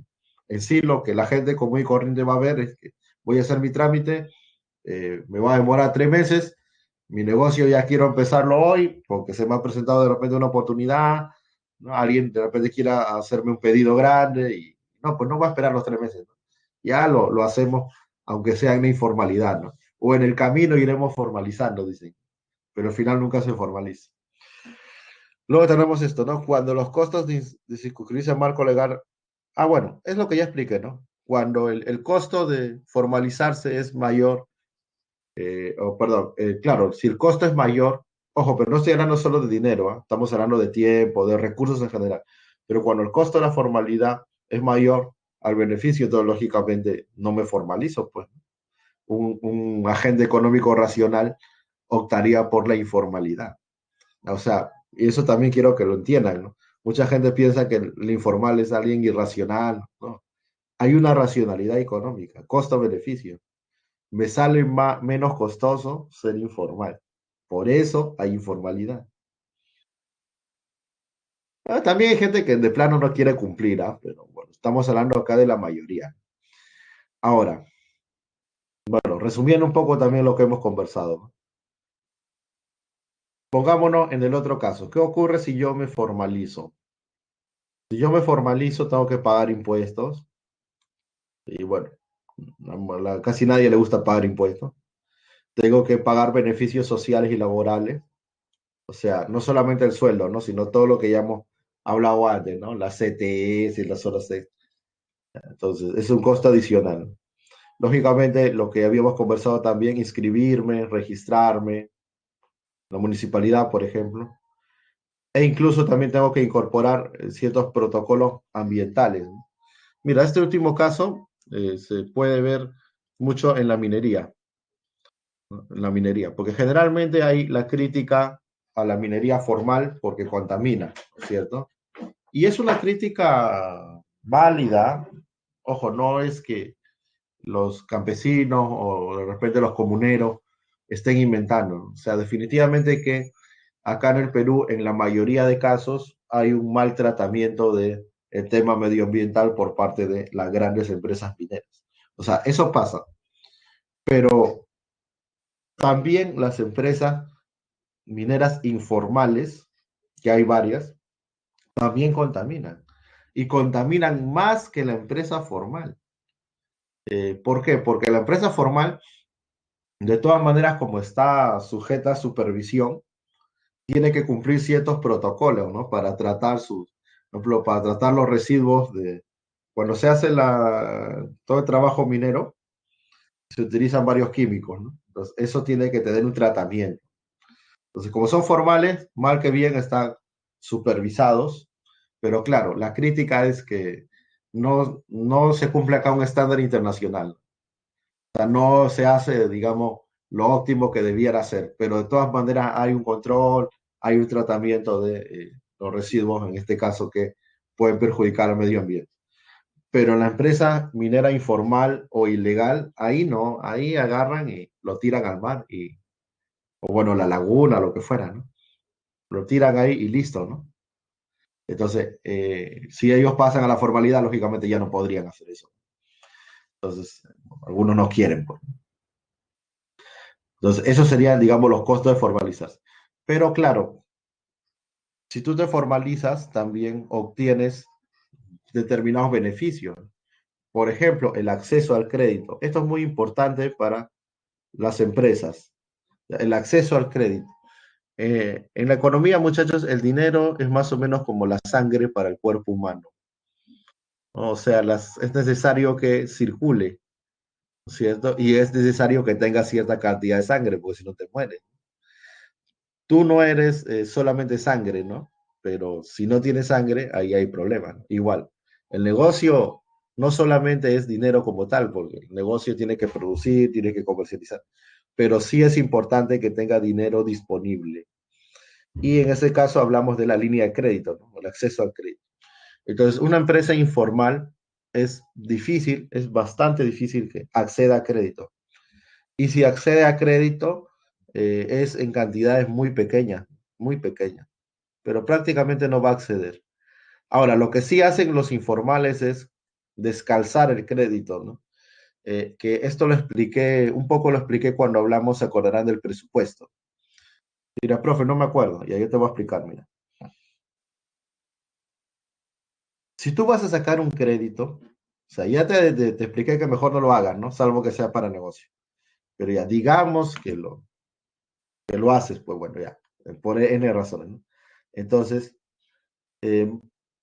En sí, lo que la gente común y corriente va a ver es que voy a hacer mi trámite, me va a demorar 3 meses, mi negocio ya quiero empezarlo hoy porque se me ha presentado de repente una oportunidad, ¿no? Alguien de repente quiera hacerme un pedido grande y no, pues no va a esperar los 3 meses, ¿no? Ya lo hacemos, aunque sea en la informalidad, ¿no? O en el camino iremos formalizando, dicen, pero al final nunca se formaliza. Luego tenemos esto, ¿no? Cuando los costos de circunscribirse al marco legal. Bueno, es lo que ya expliqué, ¿no? Cuando el costo de formalizarse es mayor, perdón, claro, si el costo es mayor, ojo, pero no estoy hablando solo de dinero, ¿ah? Estamos hablando de tiempo, de recursos en general. Pero cuando el costo de la formalidad es mayor al beneficio, entonces lógicamente no me formalizo, pues. Un agente económico racional optaría por la informalidad. O sea, y eso también quiero que lo entiendan, ¿no? Mucha gente piensa que el informal es alguien irracional, ¿no? Hay una racionalidad económica, costo-beneficio. Me sale menos costoso ser informal. Por eso hay informalidad. También hay gente que de plano no quiere cumplir, ¿ah? Pero bueno, estamos hablando acá de la mayoría. Ahora, bueno, resumiendo un poco también lo que hemos conversado. Pongámonos en el otro caso. ¿Qué ocurre si yo me formalizo? Si yo me formalizo, tengo que pagar impuestos. Y bueno, Casi nadie le gusta pagar impuestos. Tengo que pagar beneficios sociales y laborales. O sea, no solamente el sueldo, ¿no? Sino todo lo que ya hemos hablado antes, ¿no? Las CTS y las horas extras. Entonces, es un costo adicional. Lógicamente, lo que habíamos conversado también, inscribirme, registrarme, la municipalidad, por ejemplo. E incluso también tengo que incorporar ciertos protocolos ambientales, ¿no? Mira, este último caso se puede ver mucho en la minería, ¿no? En la minería, porque generalmente hay la crítica a la minería formal porque contamina, ¿cierto? Y es una crítica válida. Ojo, no es que los campesinos o de repente los comuneros estén inventando, ¿no? O sea, definitivamente que acá en el Perú, en la mayoría de casos, hay un mal tratamiento del tema medioambiental por parte de las grandes empresas mineras. O sea, eso pasa, pero también las empresas mineras informales, que hay varias, también contaminan y contaminan más que la empresa formal. ¿Por qué? Porque la empresa formal, de todas maneras, como está sujeta a supervisión, tiene que cumplir ciertos protocolos, ¿no? Para tratar sus, por ejemplo, para tratar los residuos de, cuando se hace todo el trabajo minero, se utilizan varios químicos, ¿no? Entonces, eso tiene que tener un tratamiento. Entonces, como son formales, mal que bien están supervisados, pero claro, la crítica es que no se cumple acá un estándar internacional. O sea, no se hace, digamos, lo óptimo que debiera ser, pero de todas maneras hay un control, hay un tratamiento de los residuos, en este caso, que pueden perjudicar al medio ambiente. Pero en la empresa minera informal o ilegal, ahí no, ahí agarran y lo tiran al mar, o bueno, la laguna, lo que fuera, ¿no? Lo tiran ahí y listo, ¿no? Entonces, si ellos pasan a la formalidad, lógicamente ya no podrían hacer eso. Entonces, algunos no quieren, pues. Entonces, esos serían, digamos, los costos de formalizarse. Pero claro, si tú te formalizas, también obtienes determinados beneficios. Por ejemplo, el acceso al crédito. Esto es muy importante para las empresas. El acceso al crédito. En la economía, muchachos, el dinero es más o menos como la sangre para el cuerpo humano. O sea, es necesario que circule, ¿cierto? Y es necesario que tenga cierta cantidad de sangre, porque si no te mueres. Tú no eres solamente sangre, ¿no? Pero si no tienes sangre, ahí hay problemas, ¿no? Igual, el negocio no solamente es dinero como tal, porque el negocio tiene que producir, tiene que comercializar, pero sí es importante que tenga dinero disponible. Y en ese caso hablamos de la línea de crédito, ¿no? El acceso al crédito. Entonces, una empresa informal es difícil, es bastante difícil que acceda a crédito. Y si accede a crédito, es en cantidades muy pequeñas, pero prácticamente no va a acceder. Ahora, lo que sí hacen los informales es descalzar el crédito, ¿no? Que esto lo expliqué, un poco lo expliqué cuando hablamos, se acordarán del presupuesto. Mira, profe, no me acuerdo, y ahí te voy a explicar, mira. Si tú vas a sacar un crédito, o sea, ya te expliqué que mejor no lo hagas, ¿no? Salvo que sea para negocio. Pero ya, digamos que lo haces, pues bueno, ya, por N razones, ¿no? Entonces, eh,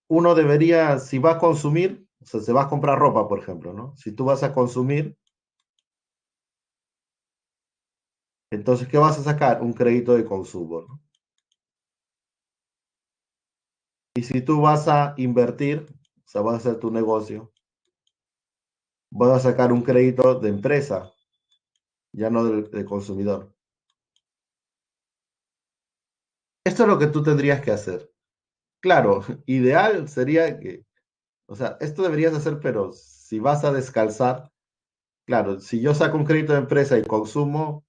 uno debería, si va a consumir, o sea, se va a comprar ropa, por ejemplo, ¿no? Si tú vas a consumir, entonces, ¿qué vas a sacar? Un crédito de consumo, ¿no? Y si tú vas a invertir, o sea, vas a hacer tu negocio, vas a sacar un crédito de empresa, ya no de consumidor. Esto es lo que tú tendrías que hacer. Claro, ideal sería que, o sea, esto deberías hacer, pero si vas a descalzar, claro, si yo saco un crédito de empresa y consumo,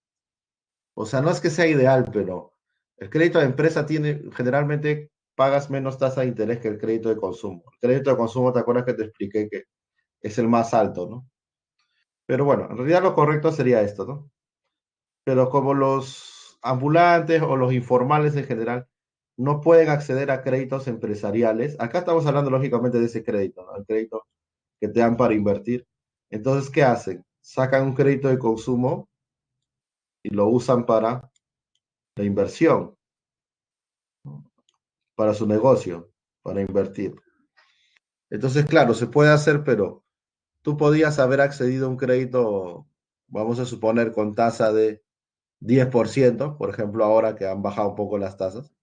o sea, no es que sea ideal, pero el crédito de empresa tiene, generalmente pagas menos tasa de interés que el crédito de consumo. El crédito de consumo, ¿te acuerdas que te expliqué que es el más alto, ¿no? Pero bueno, en realidad lo correcto sería esto, ¿no? Pero como los ambulantes o los informales en general no pueden acceder a créditos empresariales, acá estamos hablando lógicamente de ese crédito, ¿no? El crédito que te dan para invertir. Entonces, ¿qué hacen? Sacan un crédito de consumo y lo usan para la inversión, para su negocio, para invertir. Entonces, claro, se puede hacer, pero tú podías haber accedido a un crédito, vamos a suponer, con tasa de 10%, por ejemplo, ahora que han bajado un poco las tasas.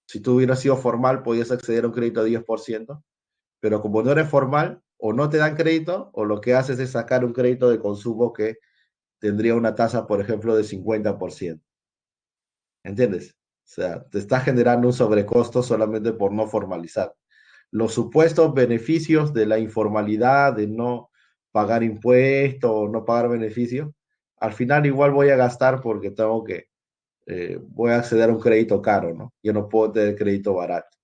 Si tú hubieras sido formal, podías acceder a un crédito de 10%, pero como no eres formal, o no te dan crédito, o lo que haces es sacar un crédito de consumo que tendría una tasa, por ejemplo, de 50%. ¿Entiendes? O sea, te está generando un sobrecosto solamente por no formalizar. Los supuestos beneficios de la informalidad, de no pagar impuestos o no pagar beneficios, al final igual voy a gastar porque voy a acceder a un crédito caro, ¿no? Yo no puedo tener crédito barato.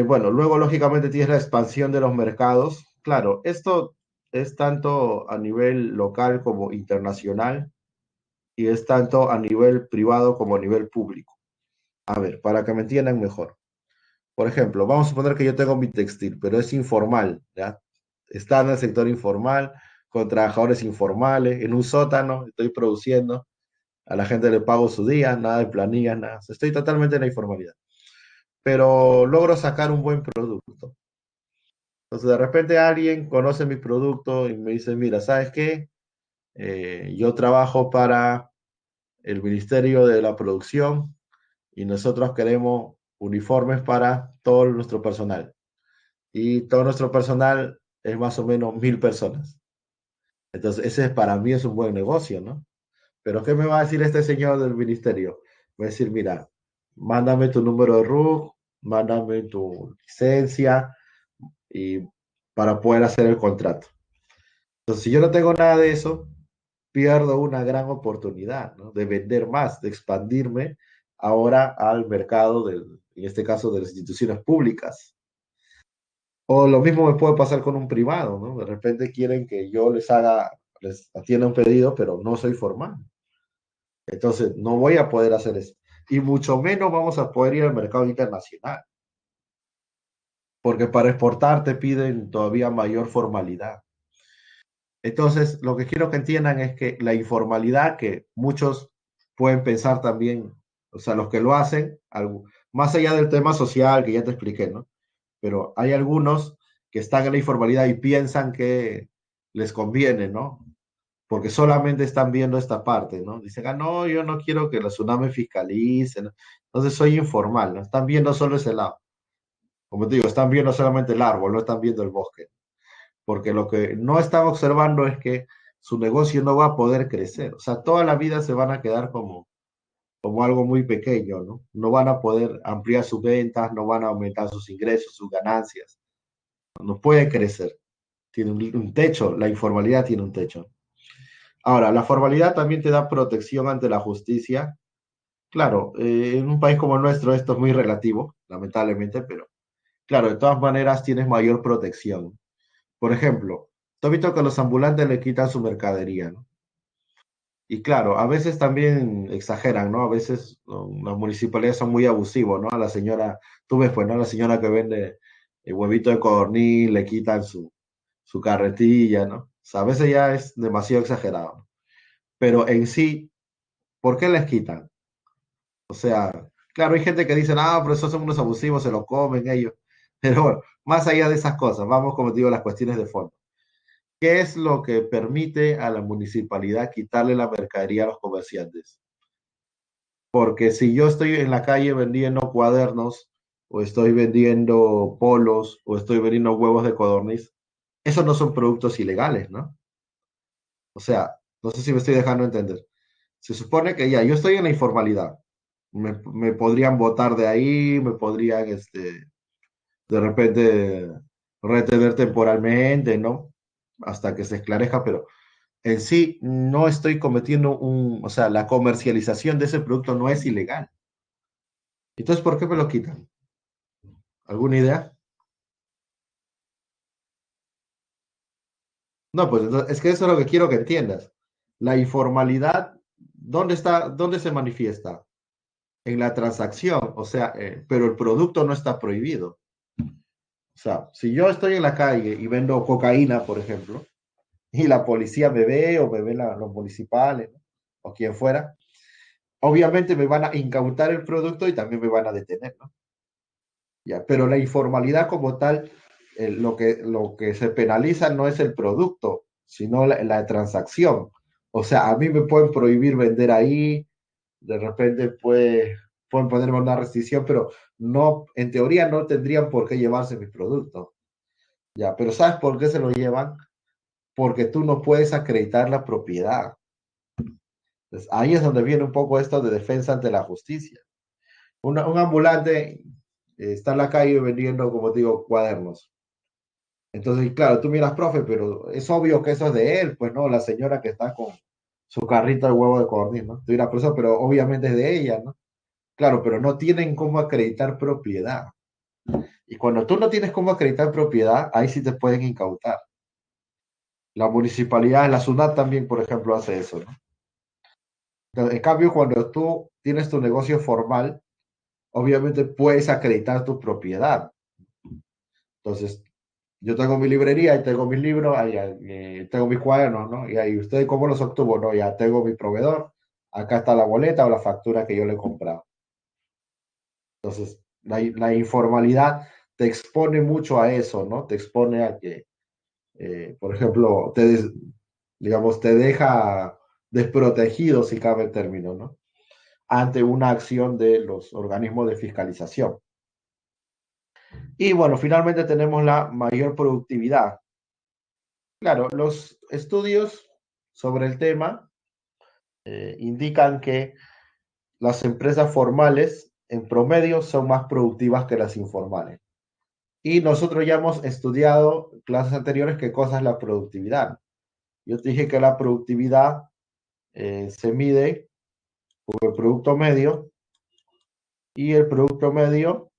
Bueno, luego lógicamente tienes la expansión de los mercados. Claro, esto es tanto a nivel local como internacional y es tanto a nivel privado como a nivel público. A ver, para que me entiendan mejor. Por ejemplo, vamos a suponer que yo tengo mi textil, pero es informal, ¿ya? Está en el sector informal, con trabajadores informales, en un sótano, estoy produciendo, a la gente le pago su día, nada de planillas, nada. Estoy totalmente en la informalidad, pero logro sacar un buen producto. Entonces, de repente alguien conoce mi producto y me dice, mira, ¿sabes qué? Yo trabajo para el Ministerio de la Producción y nosotros queremos uniformes para todo nuestro personal. Y todo nuestro personal es más o menos 1000 personas. Entonces, ese para mí es un buen negocio, ¿no? Pero ¿qué me va a decir este señor del ministerio? Va a decir, mira, mándame tu número de RUC, mándame tu licencia y para poder hacer el contrato. Entonces, si yo no tengo nada de eso, pierdo una gran oportunidad, ¿no? De vender más, de expandirme ahora al mercado en este caso, de las instituciones públicas. O lo mismo me puede pasar con un privado, ¿no? De repente quieren que yo les atienda un pedido, pero no soy formal. Entonces, no voy a poder hacer eso. Y mucho menos vamos a poder ir al mercado internacional, porque para exportar te piden todavía mayor formalidad. Entonces, lo que quiero que entiendan es que la informalidad que muchos pueden pensar también, o sea, los que lo hacen, más allá del tema social que ya te expliqué, ¿no? Pero hay algunos que están en la informalidad y piensan que les conviene, ¿no? Porque solamente están viendo esta parte, ¿no? Dicen, ah, no, yo no quiero que la tsunami fiscalice, ¿no? Entonces soy informal, ¿no? Están viendo solo ese lado. Como te digo, están viendo solamente el árbol, no están viendo el bosque. Porque lo que no están observando es que su negocio no va a poder crecer. O sea, toda la vida se van a quedar como algo muy pequeño, ¿no? No van a poder ampliar sus ventas, no van a aumentar sus ingresos, sus ganancias. No puede crecer. Tiene un techo, la informalidad tiene un techo. Ahora, la formalidad también te da protección ante la justicia. Claro, en un país como el nuestro esto es muy relativo, lamentablemente, pero claro, de todas maneras tienes mayor protección. Por ejemplo, tú has visto que los ambulantes le quitan su mercadería, ¿no? Y claro, a veces también exageran, ¿no? A veces las municipalidades son muy abusivos, ¿no? A la señora, tú ves, pues, ¿no? A la señora que vende el huevito de codorniz, le quitan su carretilla, ¿no? O sea, a veces ya es demasiado exagerado, ¿no? Pero en sí, ¿por qué les quitan? O sea, claro, hay gente que dice, ah, pero esos son unos abusivos, se lo comen ellos. Pero bueno, más allá de esas cosas, vamos, como te digo, a las cuestiones de fondo. ¿Qué es lo que permite a la municipalidad quitarle la mercadería a los comerciantes? Porque si yo estoy en la calle vendiendo cuadernos, o estoy vendiendo polos, o estoy vendiendo huevos de codorniz, esos no son productos ilegales, ¿no? O sea, no sé si me estoy dejando entender. Se supone que ya, yo estoy en la informalidad. Me podrían votar de ahí, me podrían, de repente, retener temporalmente, ¿no? Hasta que se esclarezca, pero en sí no estoy cometiendo o sea, la comercialización de ese producto no es ilegal. Entonces, ¿por qué me lo quitan? ¿Alguna idea? No, pues es que eso es lo que quiero que entiendas. La informalidad, ¿dónde está, dónde se manifiesta? En la transacción, o sea, pero el producto no está prohibido. O sea, si yo estoy en la calle y vendo cocaína, por ejemplo, y la policía me ve o me ven los municipales, ¿no? O quien fuera, obviamente me van a incautar el producto y también me van a detener, ¿no? Ya, pero la informalidad como tal, lo que se penaliza no es el producto, sino la transacción. O sea, a mí me pueden prohibir vender ahí, de repente pueden ponerme una restricción, pero no, en teoría no tendrían por qué llevarse mis productos. Ya, pero ¿sabes por qué se lo llevan? Porque tú no puedes acreditar la propiedad. Entonces, ahí es donde viene un poco esto de defensa ante la justicia. Un ambulante está en la calle vendiendo, como te digo, cuadernos. Entonces, claro, tú miras, profe, pero es obvio que eso es de él, pues no, la señora que está con su carrito de huevo de codorniz, ¿no? Tú dirás, pero obviamente es de ella, ¿no? Claro, pero no tienen cómo acreditar propiedad. Y cuando tú no tienes cómo acreditar propiedad, ahí sí te pueden incautar. La municipalidad, la SUNAT también, por ejemplo, hace eso, ¿no? En cambio, cuando tú tienes tu negocio formal, obviamente puedes acreditar tu propiedad. Entonces, yo tengo mi librería y tengo mis libros, ahí, tengo mis cuadernos, ¿no? Y ahí, ¿usted cómo los obtuvo? No, ya tengo mi proveedor, acá está la boleta o la factura que yo le he comprado. Entonces, la informalidad te expone mucho a eso, ¿no? Te expone a que, por ejemplo, digamos, te deja desprotegido, si cabe el término, ¿no? Ante una acción de los organismos de fiscalización. Y bueno, finalmente tenemos la mayor productividad. Claro, los estudios sobre el tema indican que las empresas formales en promedio son más productivas que las informales. Y nosotros ya hemos estudiado en clases anteriores qué cosa es la productividad. Yo te dije que la productividad se mide por el producto medio y el producto medio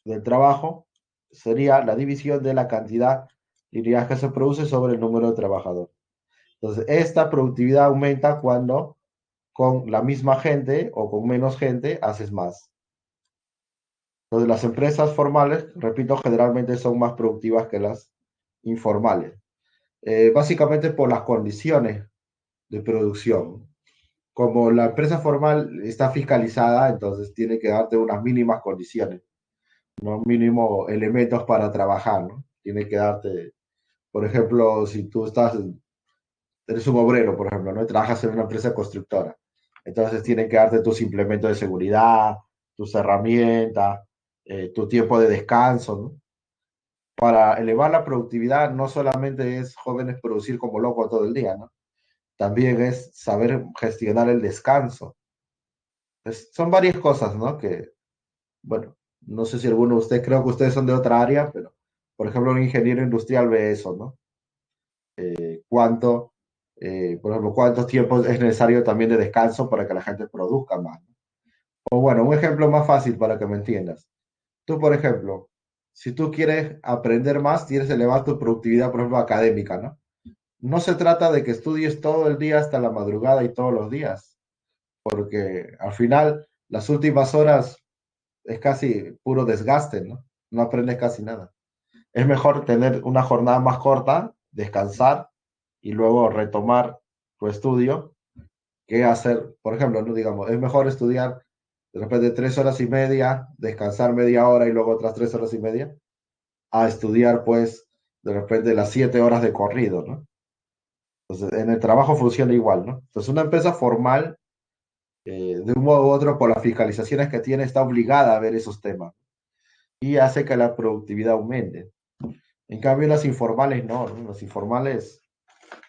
del trabajo sería la división de la cantidad de unidades que se produce sobre el número de trabajadores. Entonces, esta productividad aumenta cuando con la misma gente o con menos gente haces más. Entonces, las empresas formales, repito, generalmente son más productivas que las informales. Básicamente por las condiciones de producción. Como la empresa formal está fiscalizada, entonces tiene que darte unas mínimas condiciones, unos mínimos elementos para trabajar, ¿no? Tiene que darte, por ejemplo, si tú eres un obrero, por ejemplo, ¿no? Y trabajas en una empresa constructora. Entonces tienen que darte tus implementos de seguridad, tus herramientas, tu tiempo de descanso, ¿no? Para elevar la productividad no solamente es jóvenes producir como locos todo el día, ¿no? También es saber gestionar el descanso. Son varias cosas, ¿no? Que, bueno, no sé si alguno de ustedes, creo que ustedes son de otra área, pero, por ejemplo, un ingeniero industrial ve eso, ¿no? Cuánto, por ejemplo, cuántos tiempos es necesario también de descanso para que la gente produzca más, ¿no? O bueno, un ejemplo más fácil para que me entiendas. Tú, por ejemplo, si tú quieres aprender más, tienes que elevar tu productividad, por ejemplo, académica, ¿no? No se trata de que estudies todo el día hasta la madrugada y todos los días, porque al final las últimas horas es casi puro desgaste, ¿no? No aprendes casi nada. Es mejor tener una jornada más corta, descansar y luego retomar tu estudio que hacer, por ejemplo, no digamos, es mejor estudiar de repente 3 horas y media, descansar media hora y luego otras 3 horas y media, a estudiar pues de repente las 7 horas de corrido, ¿no? Entonces, en el trabajo funciona igual, ¿no? Entonces, una empresa formal, de un modo u otro, por las fiscalizaciones que tiene, está obligada a ver esos temas y hace que la productividad aumente. En cambio, las informales no, ¿no? Las informales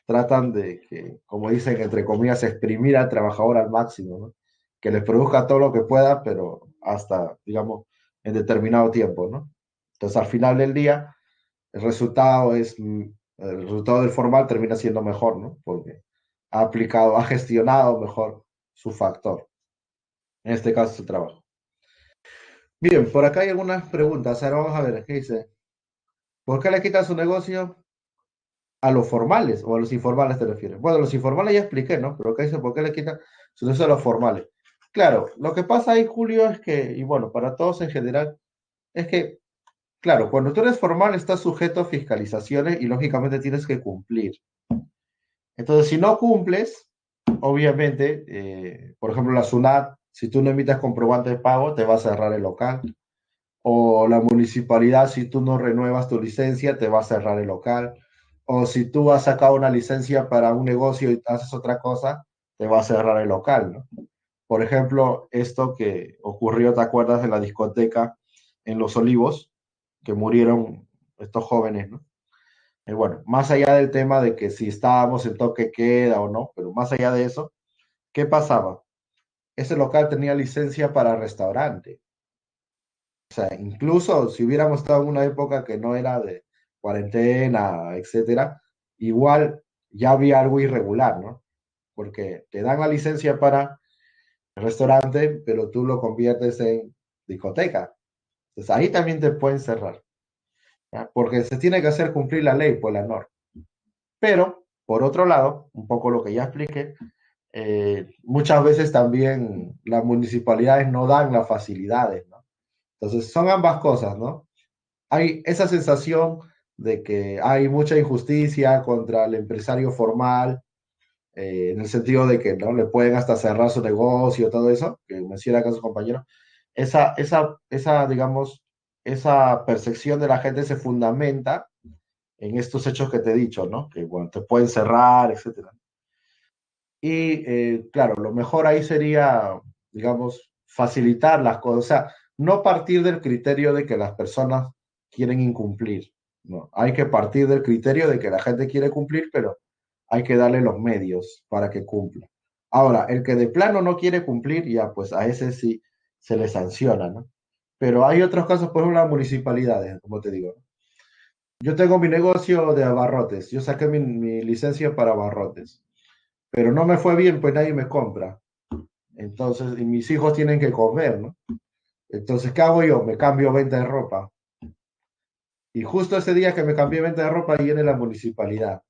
tratan de que, como dicen, entre comillas, exprimir al trabajador al máximo, ¿no? Que les produzca todo lo que pueda, pero hasta, digamos, en determinado tiempo, ¿no? Entonces, al final del día, el resultado el resultado del formal termina siendo mejor, ¿no? Porque ha aplicado, ha gestionado mejor su factor, en este caso su trabajo. Bien, por acá hay algunas preguntas. Ahora vamos a ver, ¿qué dice? ¿Por qué le quitan su negocio a los formales o a los informales te refieres? Bueno, los informales ya expliqué, ¿no? Pero acá dice, ¿por qué le quitan su negocio a los formales? Claro, lo que pasa ahí, Julio, es que, y bueno, para todos en general, es que Claro, cuando tú eres formal estás sujeto a fiscalizaciones y lógicamente tienes que cumplir. Entonces, si no cumples, obviamente, por ejemplo, la SUNAT, si tú no emites comprobante de pago, te va a cerrar el local. O la municipalidad, si tú no renuevas tu licencia, te va a cerrar el local. O si tú has sacado una licencia para un negocio y haces otra cosa, te va a cerrar el local, ¿no? Por ejemplo, esto que ocurrió, ¿te acuerdas de la discoteca en Los Olivos? Que murieron estos jóvenes, ¿no? Bueno, más allá del tema de que si estábamos en toque queda o no, pero más allá de eso, ¿qué pasaba? Ese local tenía licencia para restaurante. O sea, incluso si hubiéramos estado en una época que no era de cuarentena, etcétera, igual ya había algo irregular, ¿no? Porque te dan la licencia para el restaurante, pero tú lo conviertes en discoteca. Entonces ahí también te pueden cerrar, ¿ya? Porque se tiene que hacer cumplir la ley por la norma. Pero, por otro lado, un poco lo que ya expliqué, muchas veces también las municipalidades no dan las facilidades, ¿no? Entonces son ambas cosas, ¿no? Hay esa sensación de que hay mucha injusticia contra el empresario formal, en el sentido de que no le pueden hasta cerrar su negocio, todo eso, que menciona acá su compañero. Digamos, esa percepción de la gente se fundamenta en estos hechos que te he dicho, ¿no? Que bueno, te pueden cerrar, etcétera. Y claro, lo mejor ahí sería, digamos, facilitar las cosas, o sea, no partir del criterio de que las personas quieren incumplir, no, hay que partir del criterio de que la gente quiere cumplir, pero hay que darle los medios para que cumpla. Ahora, el que de plano no quiere cumplir, ya pues a ese sí se le sanciona, ¿no? Pero hay otros casos, por ejemplo, las municipalidades, como te digo, ¿no? Yo tengo mi negocio de abarrotes, yo saqué mi licencia para abarrotes, pero no me fue bien, pues nadie me compra. Entonces, y mis hijos tienen que comer, ¿no? Entonces, ¿qué hago yo? Me cambio venta de ropa. Y justo ese día que me cambié venta de ropa, viene la municipalidad.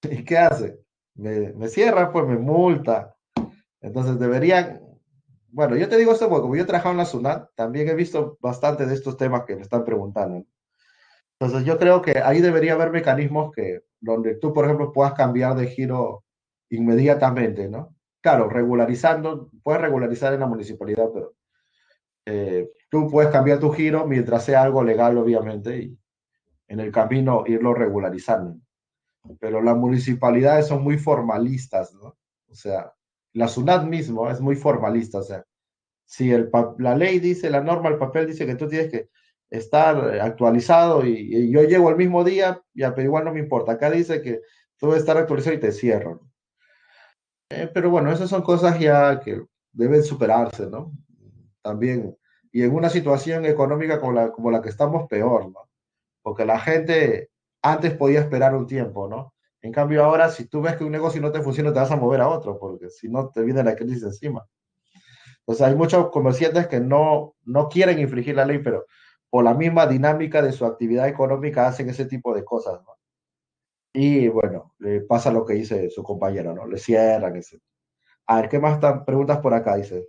¿Y qué hace? Me cierra, pues me multa. Entonces, deberían, bueno, yo te digo esto porque como yo he trabajado en la SUNAT, también he visto bastante de estos temas que me están preguntando, ¿no? Entonces, yo creo que ahí debería haber mecanismos que, donde tú, por ejemplo, puedas cambiar de giro inmediatamente, ¿no? Claro, regularizando, puedes regularizar en la municipalidad, pero tú puedes cambiar tu giro mientras sea algo legal, obviamente, y en el camino irlo regularizando. Pero las municipalidades son muy formalistas, ¿no? O sea, la SUNAT mismo es muy formalista, o sea, si la ley dice, la norma, el papel dice que tú tienes que estar actualizado y yo llego el mismo día, ya, pero igual no me importa. Acá dice que tú debes estar actualizado y te cierro, ¿no? Pero bueno, esas son cosas ya que deben superarse, ¿no? También, y en una situación económica como la que estamos, peor, ¿no? Porque la gente antes podía esperar un tiempo, ¿no? En cambio ahora, si tú ves que un negocio no te funciona, te vas a mover a otro, porque si no, te viene la crisis encima. Entonces hay muchos comerciantes que no quieren infringir la ley, pero por la misma dinámica de su actividad económica hacen ese tipo de cosas, ¿no? Y bueno, le pasa lo que dice su compañero, ¿no? Le cierran, etc. A ver, ¿qué más preguntas por acá? Dice.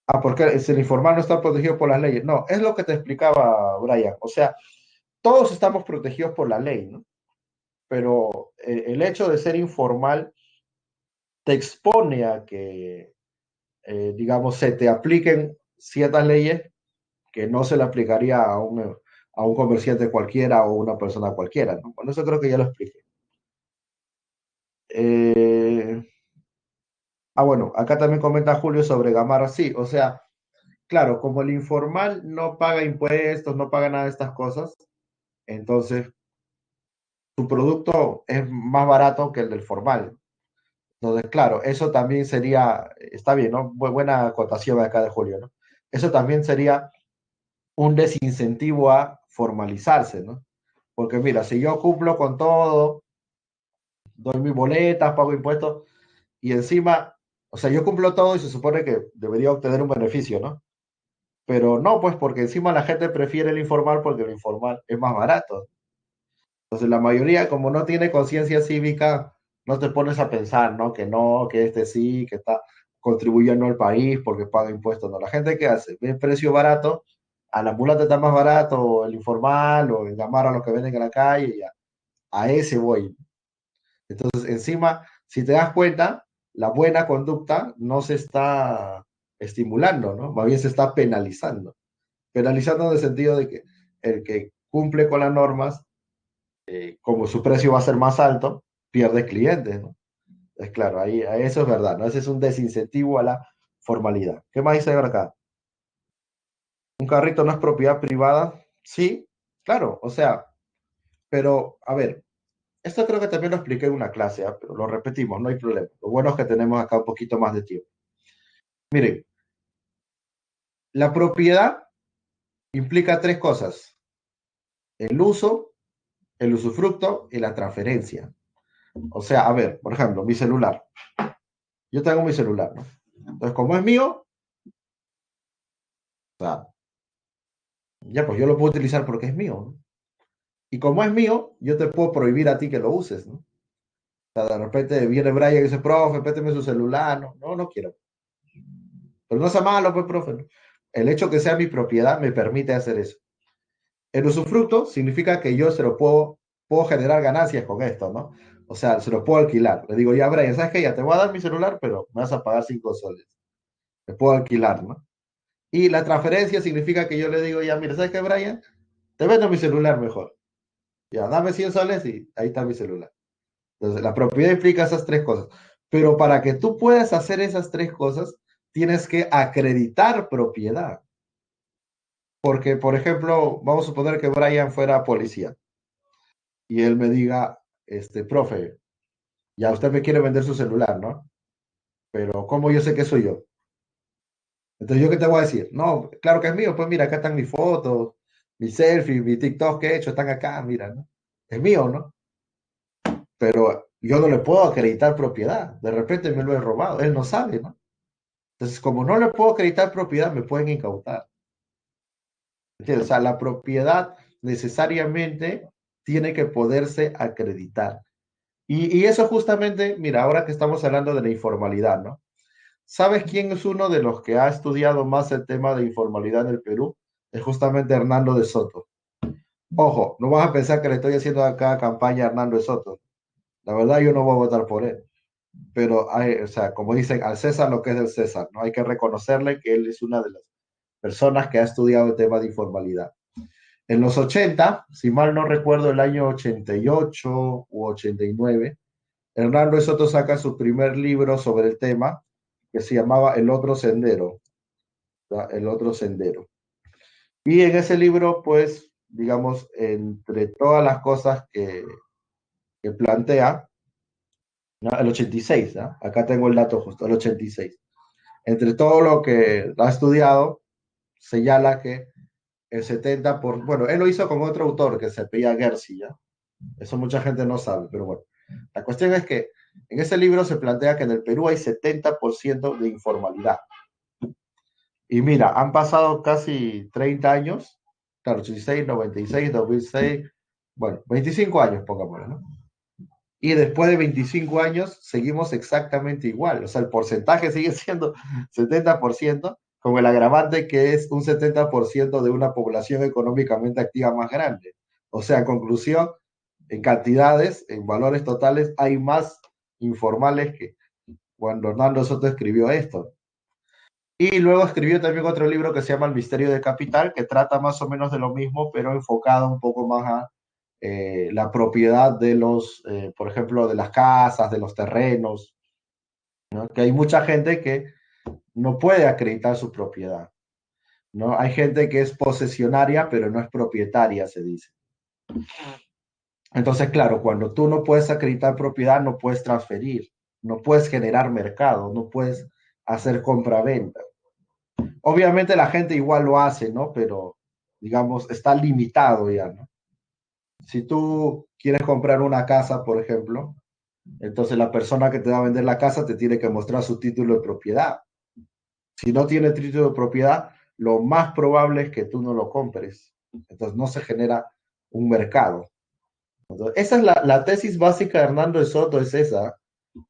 Ah, porque el informal no está protegido por las leyes. No, es lo que te explicaba Brian. O sea, todos estamos protegidos por la ley, ¿no? Pero el hecho de ser informal te expone a que, digamos, se te apliquen ciertas leyes que no se le aplicaría a un comerciante cualquiera o una persona cualquiera, ¿no? Bueno, eso creo que ya lo expliqué. Eh, bueno, acá también comenta Julio sobre Gamarra. Sí, o sea, claro, como el informal no paga impuestos, no paga nada de estas cosas, entonces su producto es más barato que el del formal. Entonces, claro, eso también sería, está bien, ¿no? Buena acotación acá de Julio, ¿no? Eso también sería un desincentivo a formalizarse, ¿no? Porque mira, si yo cumplo con todo, doy mis boletas, pago impuestos y encima, o sea, yo cumplo todo y se supone que debería obtener un beneficio, ¿no? Pero no, pues porque encima la gente prefiere el informal porque el informal es más barato. Entonces la mayoría, como no tiene conciencia cívica, no te pones a pensar, ¿no? Que no, que este sí, que está contribuyendo al país porque paga impuestos. No, la gente que hace, ve el precio barato, al ambulante está más barato, o el informal, o el llamar a los que venden en la calle, ya, a ese voy. Entonces, encima, si te das cuenta, la buena conducta no se está estimulando, ¿no? Más bien se está penalizando. Penalizando en el sentido de que el que cumple con las normas, como su precio va a ser más alto, pierde clientes, ¿no? Es claro, ahí eso es verdad, ¿no? Ese es un desincentivo a la formalidad. ¿Qué más dice ahora acá? ¿Un carrito no es propiedad privada? Sí, claro, o sea, pero a ver, esto creo que también lo expliqué en una clase, ¿ah? Pero lo repetimos, no hay problema. Lo bueno es que tenemos acá un poquito más de tiempo. Miren, la propiedad implica tres cosas: el uso, el usufructo y la transferencia. O sea, a ver, por ejemplo, mi celular. Yo tengo mi celular, ¿no? Entonces, como es mío, o sea, ya pues yo lo puedo utilizar porque es mío, ¿no? Y como es mío, yo te puedo prohibir a ti que lo uses, ¿no? O sea, de repente viene Brian y dice, profe, péteme su celular. No, no, no quiero. Pero no sea malo, pues, profe, ¿no? El hecho que sea mi propiedad me permite hacer eso. El usufructo significa que yo se lo puedo generar ganancias con esto, ¿no? O sea, se lo puedo alquilar. Le digo, ya, Brian, ¿sabes qué? Ya te voy a dar mi celular, pero me vas a pagar 5 soles. Me puedo alquilar, ¿no? Y la transferencia significa que yo le digo, ya, mira, ¿sabes qué, Brian? Te vendo mi celular mejor. Ya, dame 100 soles y ahí está mi celular. Entonces, la propiedad implica esas tres cosas. Pero para que tú puedas hacer esas tres cosas, tienes que acreditar propiedad. Porque, por ejemplo, vamos a suponer que Brian fuera policía y él me diga, profe, ya usted me quiere vender su celular, ¿no? Pero ¿cómo yo sé que soy yo? Entonces, ¿yo qué te voy a decir? No, claro que es mío, pues mira, acá están mis fotos, mis selfies, mi TikTok que he hecho, están acá, mira, ¿no? Es mío, ¿no? Pero yo no le puedo acreditar propiedad. De repente me lo he robado, él no sabe, ¿no? Entonces, como no le puedo acreditar propiedad, me pueden incautar. ¿Entiendes? O sea, la propiedad necesariamente tiene que poderse acreditar. Y eso justamente, mira, ahora que estamos hablando de la informalidad, ¿no? ¿Sabes quién es uno de los que ha estudiado más el tema de informalidad en el Perú? Es justamente Hernando de Soto. Ojo, no vas a pensar que le estoy haciendo acá campaña a Hernando de Soto. La verdad, yo no voy a votar por él. Pero hay, o sea, como dicen, al César lo que es del César, ¿no? Hay que reconocerle que él es una de las personas que ha estudiado el tema de informalidad. En los 80, si mal no recuerdo, el año 88 u 89, Hernando de Soto saca su primer libro sobre el tema, que se llamaba El otro sendero, ¿verdad? El otro sendero. Y en ese libro, pues, digamos, entre todas las cosas que plantea, ¿no? El 86, ¿no? Acá tengo el dato justo, el 86. Entre todo lo que ha estudiado, señala que el 70%, bueno, él lo hizo con otro autor que se apellida Gersi, ¿ya? Eso mucha gente no sabe, pero bueno. La cuestión es que en ese libro se plantea que en el Perú hay 70% de informalidad. Y mira, han pasado casi 30 años, claro, 86, 96, 2006, bueno, 25 años, pongámoslo, ¿no? Y después de 25 años seguimos exactamente igual, o sea, el porcentaje sigue siendo 70%, con el agravante que es un 70% de una población económicamente activa más grande. O sea, en conclusión, en cantidades, en valores totales, hay más informales que cuando Hernando Soto escribió esto. Y luego escribió también otro libro que se llama El misterio de capital, que trata más o menos de lo mismo, pero enfocado un poco más a la propiedad de los, por ejemplo, de las casas, de los terrenos, ¿no? Que hay mucha gente que no puede acreditar su propiedad, ¿no? Hay gente que es posesionaria, pero no es propietaria, se dice. Entonces, claro, cuando tú no puedes acreditar propiedad, no puedes transferir, no puedes generar mercado, no puedes hacer compra-venta. Obviamente la gente igual lo hace, ¿no? Pero, digamos, está limitado ya, ¿no? Si tú quieres comprar una casa, por ejemplo, entonces la persona que te va a vender la casa te tiene que mostrar su título de propiedad. Si no tiene título de propiedad, lo más probable es que tú no lo compres. Entonces no se genera un mercado. Entonces, esa es la tesis básica de Hernando de Soto, es esa.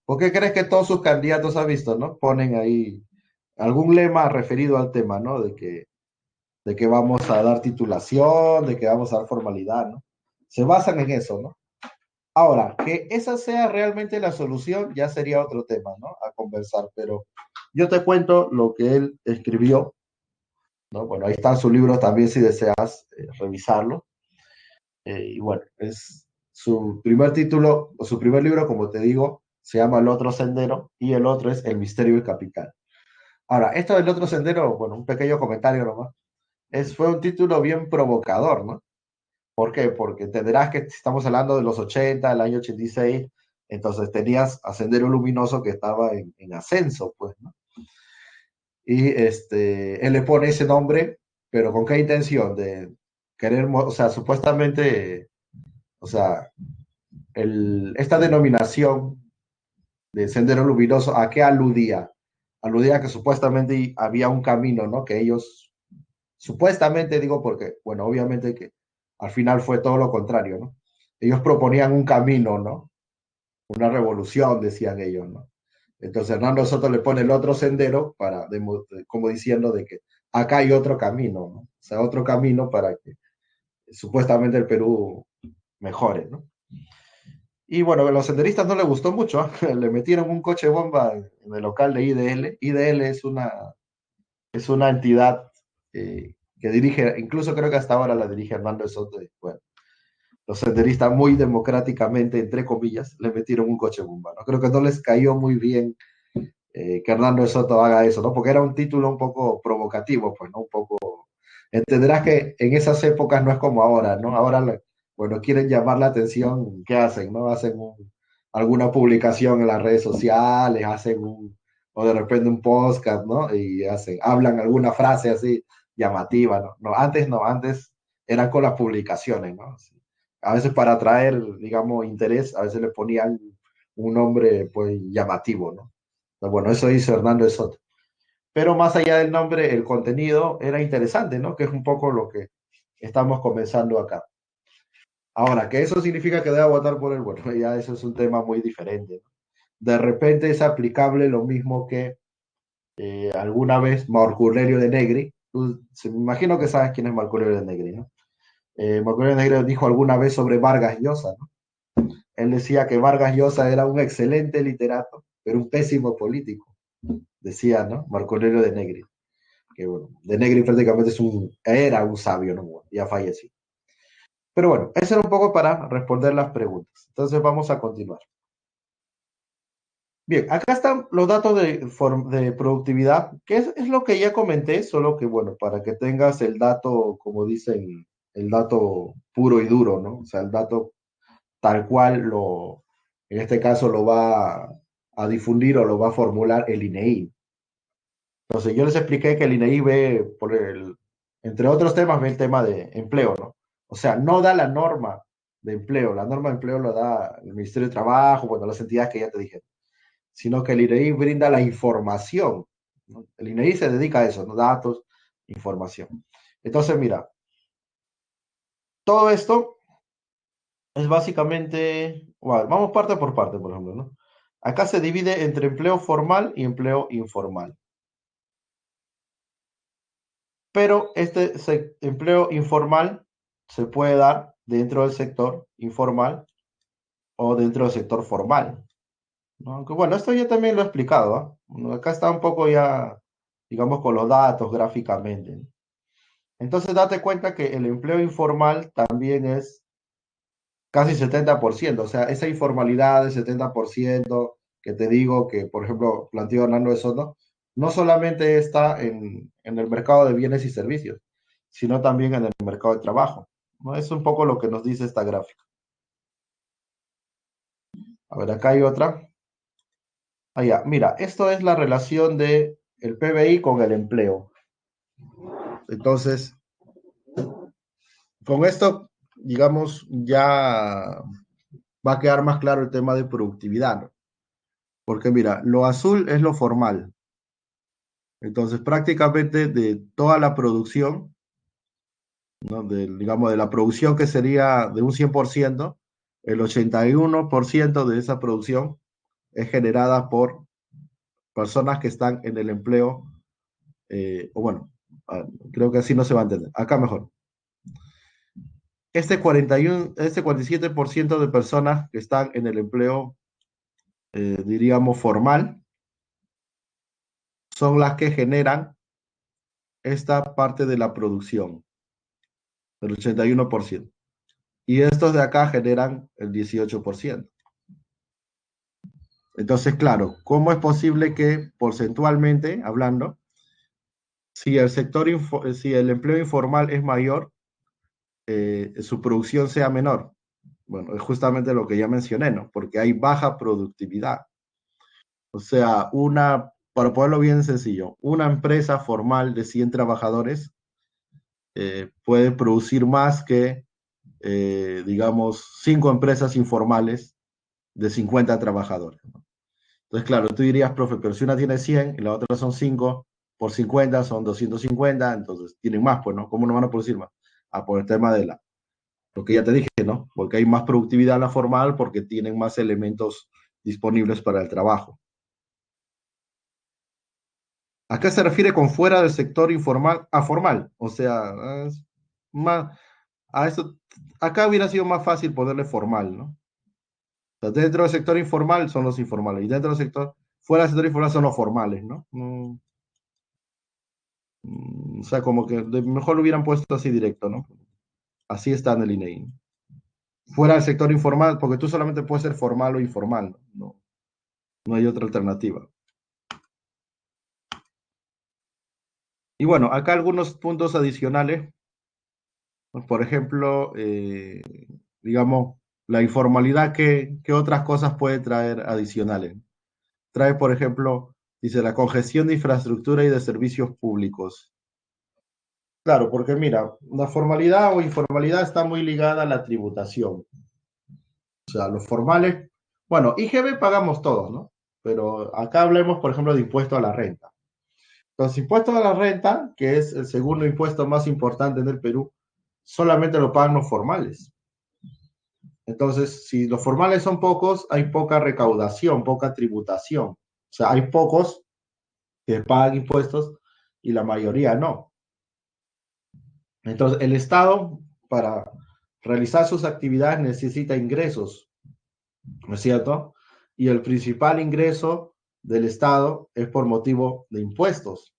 ¿Por qué crees que todos sus candidatos, ha visto, ¿no? Ponen ahí algún lema referido al tema, ¿no? De que de que vamos a dar titulación, de que vamos a dar formalidad, ¿no? Se basan en eso, ¿no? Ahora, que esa sea realmente la solución ya sería otro tema, ¿no? A conversar, pero yo te cuento lo que él escribió, ¿no? Bueno, ahí está su libro también si deseas revisarlo. Y bueno, es su primer título, o su primer libro, como te digo, se llama El otro sendero y el otro es El misterio del capital. Ahora, esto del otro sendero, bueno, un pequeño comentario nomás, fue un título bien provocador, ¿no? ¿Por qué? Porque entenderás que estamos hablando de los 80, el año 86, entonces tenías a Sendero Luminoso que estaba en ascenso, pues, ¿no? Y él le pone ese nombre, pero ¿con qué intención? De querer, o sea, supuestamente, o sea, esta denominación de Sendero Luminoso, ¿a qué aludía? Aludía que supuestamente había un camino, ¿no? Que ellos, supuestamente digo porque, bueno, obviamente que al final fue todo lo contrario, ¿no? Ellos proponían un camino, ¿no? Una revolución, decían ellos, ¿no? Entonces Hernando Soto le pone el otro sendero para, como diciendo de que acá hay otro camino, ¿no? O sea, otro camino para que supuestamente el Perú mejore, ¿no? Y bueno, a los senderistas no les gustó mucho, ¿eh? Le metieron un coche bomba en el local de IDL. IDL es una entidad que dirige, incluso creo que hasta ahora la dirige Hernando Soto. Bueno, los senderistas muy democráticamente, entre comillas, le metieron un coche bomba, ¿no? Creo que no les cayó muy bien que Hernando Soto haga eso, ¿no? Porque era un título un poco provocativo, pues, ¿no? Un poco... Entenderás que en esas épocas no es como ahora, ¿no? Ahora, bueno, quieren llamar la atención, ¿qué hacen, no? Hacen alguna publicación en las redes sociales, o de repente un podcast, ¿no? Y hablan alguna frase así llamativa, ¿no? No, antes eran con las publicaciones, ¿no? A veces para atraer, digamos, interés, a veces le ponían un nombre, pues, llamativo, ¿no? Bueno, eso hizo Hernando de Soto. Pero más allá del nombre, el contenido era interesante, ¿no? Que es un poco lo que estamos comenzando acá. Ahora, ¿que eso significa que deba votar por él? Bueno, ya eso es un tema muy diferente, ¿no? De repente es aplicable lo mismo que alguna vez Marco Aurelio de Negri. Me imagino que sabes quién es Marco Aurelio de Negri, ¿no? Marco Aurelio de Negri dijo alguna vez sobre Vargas Llosa, ¿no? Él decía que Vargas Llosa era un excelente literato, pero un pésimo político, decía, ¿no? Marco Aurelio de Negri. Que bueno, de Negri prácticamente era un sabio, ¿no? Ya falleció. Pero bueno, eso era un poco para responder las preguntas. Entonces vamos a continuar. Bien, acá están los datos de productividad, que es lo que ya comenté, solo que bueno, para que tengas el dato, como dicen, el dato puro y duro, ¿no? O sea, el dato tal cual en este caso lo va a difundir o lo va a formular el INEI. Entonces, yo les expliqué que el INEI ve, entre otros temas, ve el tema de empleo, ¿no? O sea, no da la norma de empleo, la norma de empleo lo da el Ministerio de Trabajo, bueno, las entidades que ya te dije, sino que el INEI brinda la información, ¿no? El INEI se dedica a eso, ¿no? Datos, información. Entonces, mira, todo esto es básicamente, bueno, vamos parte por parte, por ejemplo, ¿no? Acá se divide entre empleo formal y empleo informal. Pero empleo informal se puede dar dentro del sector informal o dentro del sector formal, ¿no? Aunque bueno, esto ya también lo he explicado, ¿ah? Bueno, acá está un poco ya, digamos, con los datos gráficamente, ¿no? Entonces, date cuenta que el empleo informal también es casi 70%, o sea, esa informalidad del 70% que te digo que, por ejemplo, planteó Hernando de Soto, no solamente está en el mercado de bienes y servicios, sino también en el mercado de trabajo, ¿no? Es un poco lo que nos dice esta gráfica. A ver, acá hay otra. Allá, mira, esto es la relación de el PBI con el empleo. Entonces, con esto, digamos, ya va a quedar más claro el tema de productividad, ¿no? Porque mira, lo azul es lo formal. Entonces, prácticamente de toda la producción, ¿no? Digamos, de la producción que sería de un 100%, el 81% de esa producción es generada por personas que están en el empleo, o bueno, Ah, creo que así no se va a entender. Acá mejor. Este 47% de personas que están en el empleo, diríamos, formal, son las que generan esta parte de la producción, el 81%. Y estos de acá generan el 18%. Entonces, claro, ¿cómo es posible que porcentualmente hablando, si si el empleo informal es mayor, su producción sea menor? Bueno, es justamente lo que ya mencioné, ¿no? Porque hay baja productividad. O sea, para ponerlo bien sencillo, una empresa formal de 100 trabajadores puede producir más que, digamos, 5 empresas informales de 50 trabajadores, ¿no? Entonces, claro, tú dirías, profe, pero si una tiene 100 y la otra son 5 por 50 son 250, entonces tienen más, pues, ¿no? ¿Cómo no van a producir más? Ah, por el tema de lo que ya te dije, ¿no? Porque hay más productividad en la formal porque tienen más elementos disponibles para el trabajo. ¿A qué se refiere con fuera del sector informal a formal? O sea, es más, a esto, acá hubiera sido más fácil ponerle formal, ¿no? O sea, dentro del sector informal son los informales y dentro del sector, fuera del sector informal son los formales, ¿no? O sea, como que mejor lo hubieran puesto así directo, ¿no? Así está en el INEI. Fuera del sector informal, porque tú solamente puedes ser formal o informal, ¿no? No hay otra alternativa. Y bueno, acá algunos puntos adicionales. Por ejemplo, digamos, la informalidad, ¿qué otras cosas puede traer adicionales? Trae, por ejemplo, dice la congestión de infraestructura y de servicios públicos. Claro, porque mira, la formalidad o informalidad está muy ligada a la tributación. O sea, los formales, bueno, IGB pagamos todos, ¿no? Pero acá hablemos, por ejemplo, de impuesto a la renta. Los impuestos a la renta, que es el segundo impuesto más importante en el Perú, solamente lo pagan los formales. Entonces, si los formales son pocos, hay poca recaudación, poca tributación. O sea, hay pocos que pagan impuestos y la mayoría no. Entonces, el Estado, para realizar sus actividades, necesita ingresos, ¿no es cierto? Y el principal ingreso del Estado es por motivo de impuestos.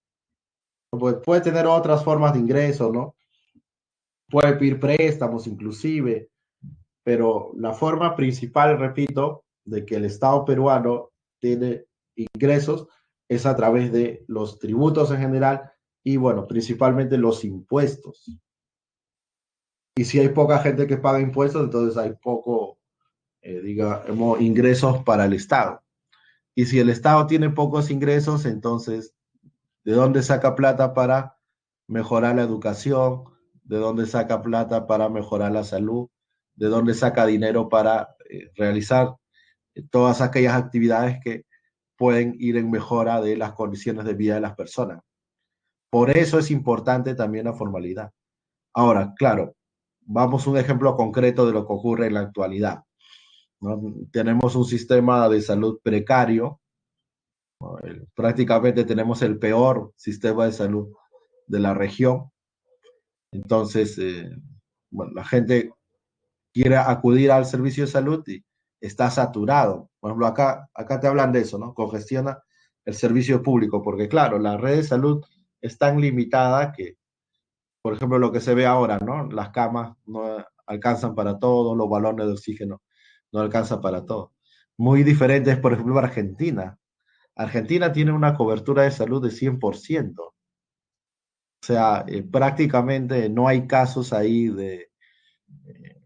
Puede tener otras formas de ingreso, ¿no? Puede pedir préstamos inclusive, pero la forma principal, repito, de que el Estado peruano tiene ingresos es a través de los tributos en general y, bueno, principalmente los impuestos. Y si hay poca gente que paga impuestos, entonces hay poco, digamos, ingresos para el Estado. Y si el Estado tiene pocos ingresos, entonces, ¿de dónde saca plata para mejorar la educación? ¿De dónde saca plata para mejorar la salud? ¿De dónde saca dinero para realizar todas aquellas actividades que pueden ir en mejora de las condiciones de vida de las personas? Por eso es importante también la formalidad. Ahora, claro, vamos a un ejemplo concreto de lo que ocurre en la actualidad, ¿no? Tenemos un sistema de salud precario, ¿no? Prácticamente tenemos el peor sistema de salud de la región. Entonces, bueno, la gente quiere acudir al servicio de salud y está saturado. Por ejemplo, acá te hablan de eso, ¿no? Congestiona el servicio público, porque claro, la red de salud es tan limitada que, por ejemplo, lo que se ve ahora, ¿no? Las camas no alcanzan para todo, los balones de oxígeno no alcanzan para todo. Muy diferente es, por ejemplo, Argentina. Argentina tiene una cobertura de salud de 100%. O sea, prácticamente no hay casos ahí de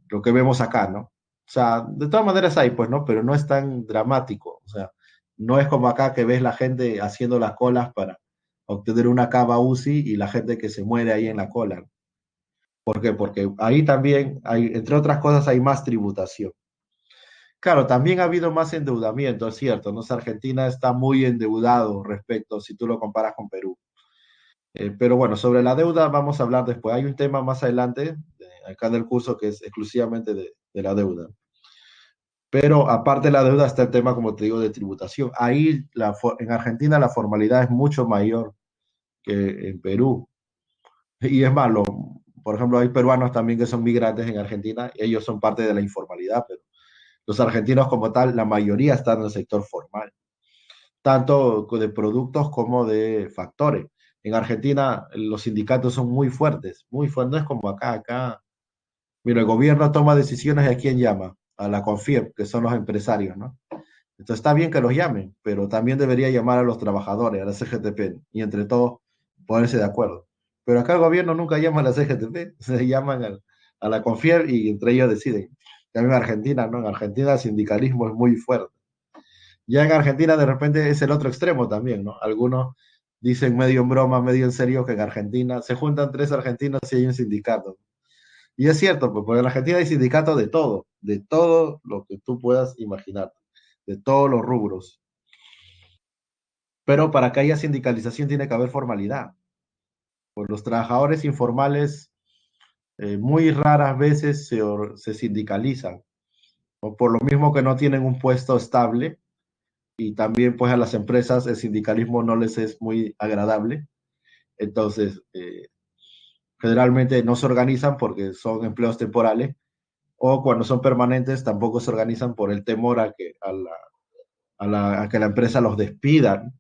lo que vemos acá, ¿no? O sea, de todas maneras hay, pues, ¿no? Pero no es tan dramático. O sea, no es como acá que ves la gente haciendo las colas para obtener una cama UCI y la gente que se muere ahí en la cola. ¿Por qué? Porque ahí también hay, entre otras cosas, hay más tributación. Claro, también ha habido más endeudamiento, es cierto, ¿no? O sea, Argentina está muy endeudado respecto, si tú lo comparas con Perú. Pero bueno, sobre la deuda vamos a hablar después. Hay un tema más adelante, acá en el curso, que es exclusivamente de la deuda. Pero aparte de la deuda está el tema, como te digo, de tributación. Ahí en Argentina la formalidad es mucho mayor que en Perú. Y es malo, por ejemplo, hay peruanos también que son migrantes en Argentina, y ellos son parte de la informalidad, pero los argentinos como tal, la mayoría están en el sector formal, tanto de productos como de factores. En Argentina los sindicatos son muy fuertes, no es como acá. Mira, el gobierno toma decisiones y a quién llama, a la CONFIEP, que son los empresarios, ¿no? Entonces está bien que los llamen, pero también debería llamar a los trabajadores, a la CGTP, y entre todos ponerse de acuerdo. Pero acá el gobierno nunca llama a la CGTP, se llaman a la CONFIEP y entre ellos deciden. También en Argentina, ¿no? En Argentina el sindicalismo es muy fuerte. Ya en Argentina de repente es el otro extremo también, ¿no? Algunos dicen medio en broma, medio en serio que en Argentina se juntan tres argentinos y hay un sindicato. Y es cierto, pues, porque en Argentina hay sindicatos de todo lo que tú puedas imaginar, de todos los rubros. Pero para que haya sindicalización tiene que haber formalidad. Pues los trabajadores informales muy raras veces se sindicalizan, o por lo mismo que no tienen un puesto estable y también pues a las empresas el sindicalismo no les es muy agradable. Entonces, generalmente no se organizan porque son empleos temporales o cuando son permanentes tampoco se organizan por el temor a que la empresa los despidan.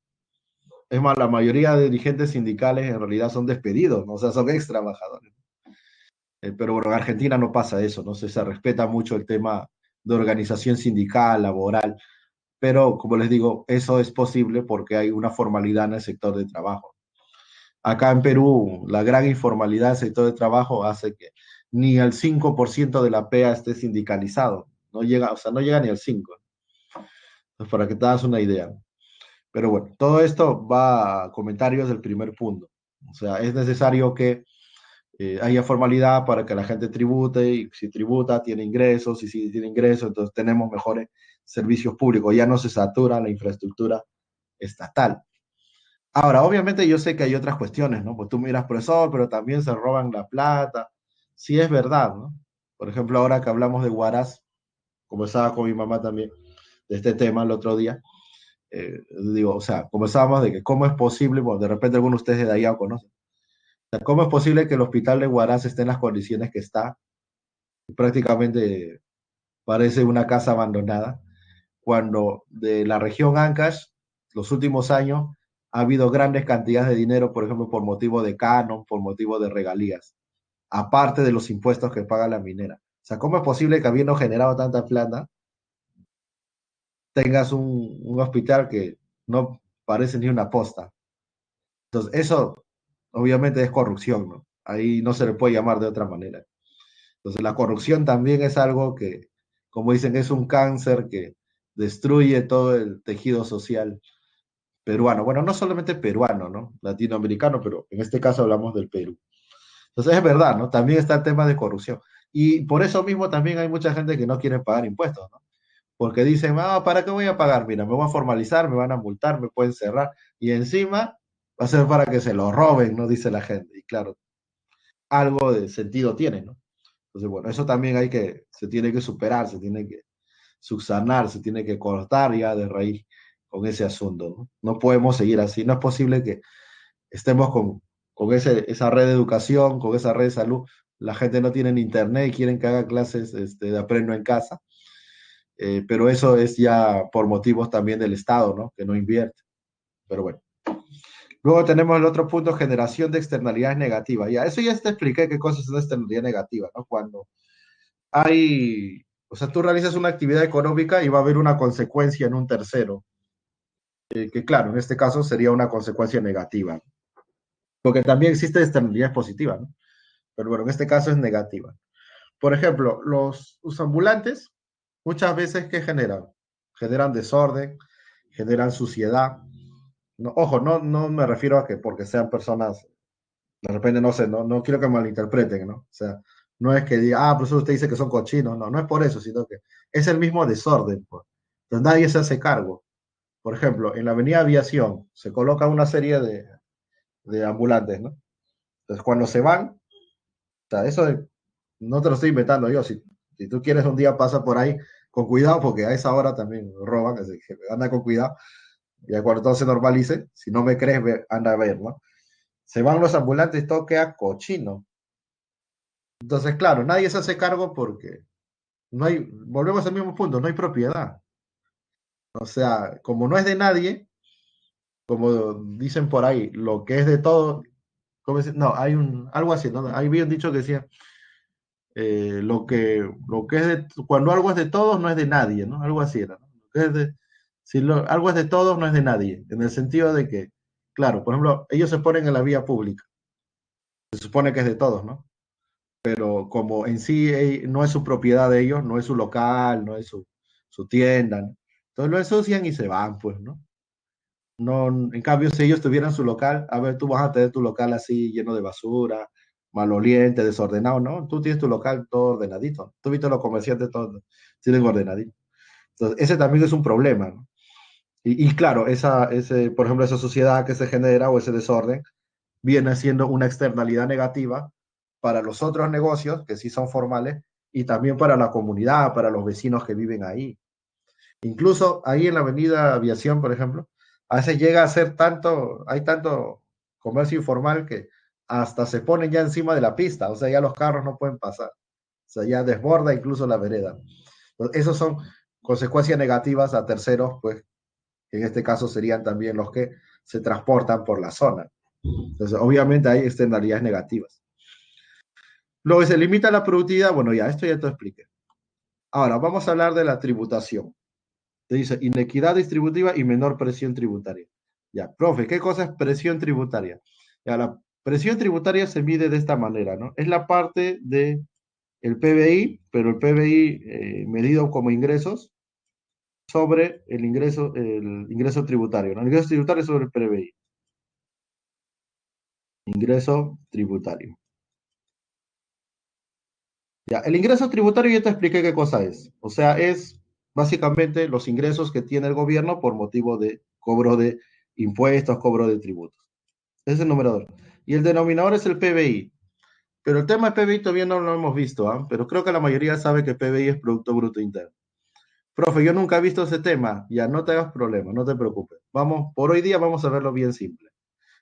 Es más, la mayoría de dirigentes sindicales en realidad son despedidos, ¿no? O sea, son ex trabajadores. Pero bueno, en Argentina no pasa eso, ¿no? Se respeta mucho el tema de organización sindical, laboral, pero como les digo, eso es posible porque hay una formalidad en el sector de trabajo. Acá en Perú, la gran informalidad del sector de trabajo hace que ni el 5% de la PEA esté sindicalizado. No llega, o sea, no llega ni al 5%. Entonces, para que te das una idea. Pero bueno, todo esto va a comentarios del primer punto. O sea, es necesario que haya formalidad para que la gente tribute y si tributa tiene ingresos y si tiene ingresos, entonces tenemos mejores servicios públicos. Ya no se satura la infraestructura estatal. Ahora, obviamente yo sé que hay otras cuestiones, ¿no? Pues tú miras profesor, pero también se roban la plata. Sí es verdad, ¿no? Por ejemplo, ahora que hablamos de Huaraz, conversaba con mi mamá también de este tema el otro día, digo, o sea, conversábamos de que cómo es posible, bueno, de repente algunos de ustedes de allá lo conocen, o sea, cómo es posible que el hospital de Huaraz esté en las condiciones que está, prácticamente parece una casa abandonada, cuando de la región Ancash, los últimos años, ha habido grandes cantidades de dinero, por ejemplo, por motivo de canon, por motivo de regalías, aparte de los impuestos que paga la minera. O sea, ¿cómo es posible que habiendo generado tanta plata, tengas un hospital que no parece ni una posta? Entonces, eso obviamente es corrupción, ¿no? Ahí no se le puede llamar de otra manera. Entonces, la corrupción también es algo que, como dicen, es un cáncer que destruye todo el tejido social peruano. Bueno, no solamente peruano, ¿no? Latinoamericano, pero en este caso hablamos del Perú. Entonces, es verdad, ¿no? También está el tema de corrupción. Y por eso mismo también hay mucha gente que no quiere pagar impuestos, ¿no? Porque dicen, ah, ¿para qué voy a pagar? Mira, me voy a formalizar, me van a multar, me pueden cerrar. Y encima va a ser para que se lo roben, ¿no? Dice la gente. Y claro, algo de sentido tiene, ¿no? Entonces, bueno, eso también se tiene que superar, se tiene que subsanar, se tiene que cortar ya de raíz con ese asunto, ¿no? No podemos seguir así, no es posible que estemos con esa red de educación, con esa red de salud, la gente no tiene internet y quieren que haga clases de aprendo en casa, pero eso es ya por motivos también del Estado, ¿no? Que no invierte, pero bueno. Luego tenemos el otro punto, generación de externalidades negativas. Ya, eso ya te expliqué qué cosa es una externalidad negativa, ¿no? Cuando o sea, tú realizas una actividad económica y va a haber una consecuencia en un tercero, que claro, en este caso sería una consecuencia negativa, porque también existe externalidades positivas, ¿no? Pero bueno, en este caso es negativa. Por ejemplo, los ambulantes muchas veces ¿qué generan? Generan desorden, generan suciedad. No, ojo, no me refiero a que porque sean personas, de repente no sé, no quiero que malinterpreten, ¿no? O sea, no es que diga, ah, por eso usted dice que son cochinos, no es por eso, sino que es el mismo desorden, pues. Entonces nadie se hace cargo. Por ejemplo, en la avenida Aviación se coloca una serie de ambulantes, ¿no? Entonces cuando se van, o sea, no te lo estoy inventando yo, si tú quieres un día pasa por ahí con cuidado, porque a esa hora también roban, así que anda con cuidado, y cuando todo se normalice, si no me crees, anda a ver, ¿no? se van los ambulantes y todo queda cochino. Entonces, claro, nadie se hace cargo porque no hay, volvemos al mismo punto, no hay propiedad. O sea, como no es de nadie, como dicen por ahí, lo que es de todo, no, hay algo así, ¿no? Ahí vi un dicho que decía, lo que es cuando algo es de todos, no es de nadie, ¿no? Algo así era, ¿no? Lo que es si algo es de todos, no es de nadie, en el sentido de que, claro, por ejemplo, ellos se ponen en la vía pública, se supone que es de todos, ¿no? Pero como en sí no es su propiedad de ellos, no es su local, no es su tienda, ¿no? Entonces lo ensucian y se van, pues, ¿no? No, en cambio, si ellos tuvieran su local, a ver, tú vas a tener tu local así lleno de basura, maloliente, desordenado, ¿no? Tú tienes tu local todo ordenadito. Tú viste los comerciantes todos tienen ordenadito. Entonces, ese también es un problema, ¿no? Y claro, por ejemplo, esa sociedad que se genera o ese desorden viene siendo una externalidad negativa para los otros negocios, que sí son formales, y también para la comunidad, para los vecinos que viven ahí. Incluso ahí en la avenida Aviación, por ejemplo, a veces llega a ser tanto, hay tanto comercio informal que hasta se ponen ya encima de la pista, o sea, ya los carros no pueden pasar, o sea, ya desborda incluso la vereda. Entonces, esos son consecuencias negativas a terceros, pues, que en este caso serían también los que se transportan por la zona. Entonces, obviamente hay externalidades negativas. Lo que se limita a la productividad, bueno, ya, esto ya te expliqué. Ahora, vamos a hablar de la tributación. Te dice inequidad distributiva y menor presión tributaria. Ya, profe, ¿qué cosa es presión tributaria? Ya, la presión tributaria se mide de esta manera, ¿no? Es la parte de el PBI, pero el PBI medido como ingresos sobre el ingreso tributario, ¿no? El ingreso tributario sobre el PBI. Ingreso tributario. Ya, el ingreso tributario ya te expliqué qué cosa es. O sea, es básicamente los ingresos que tiene el gobierno por motivo de cobro de impuestos, cobro de tributos. Ese es el numerador. Y el denominador es el PBI. Pero el tema de PBI todavía no lo hemos visto, ¿ah? Pero creo que la mayoría sabe que PBI es Producto Bruto Interno. Profe, yo nunca he visto ese tema. Ya no te hagas problema, no te preocupes. Vamos, por hoy día vamos a verlo bien simple.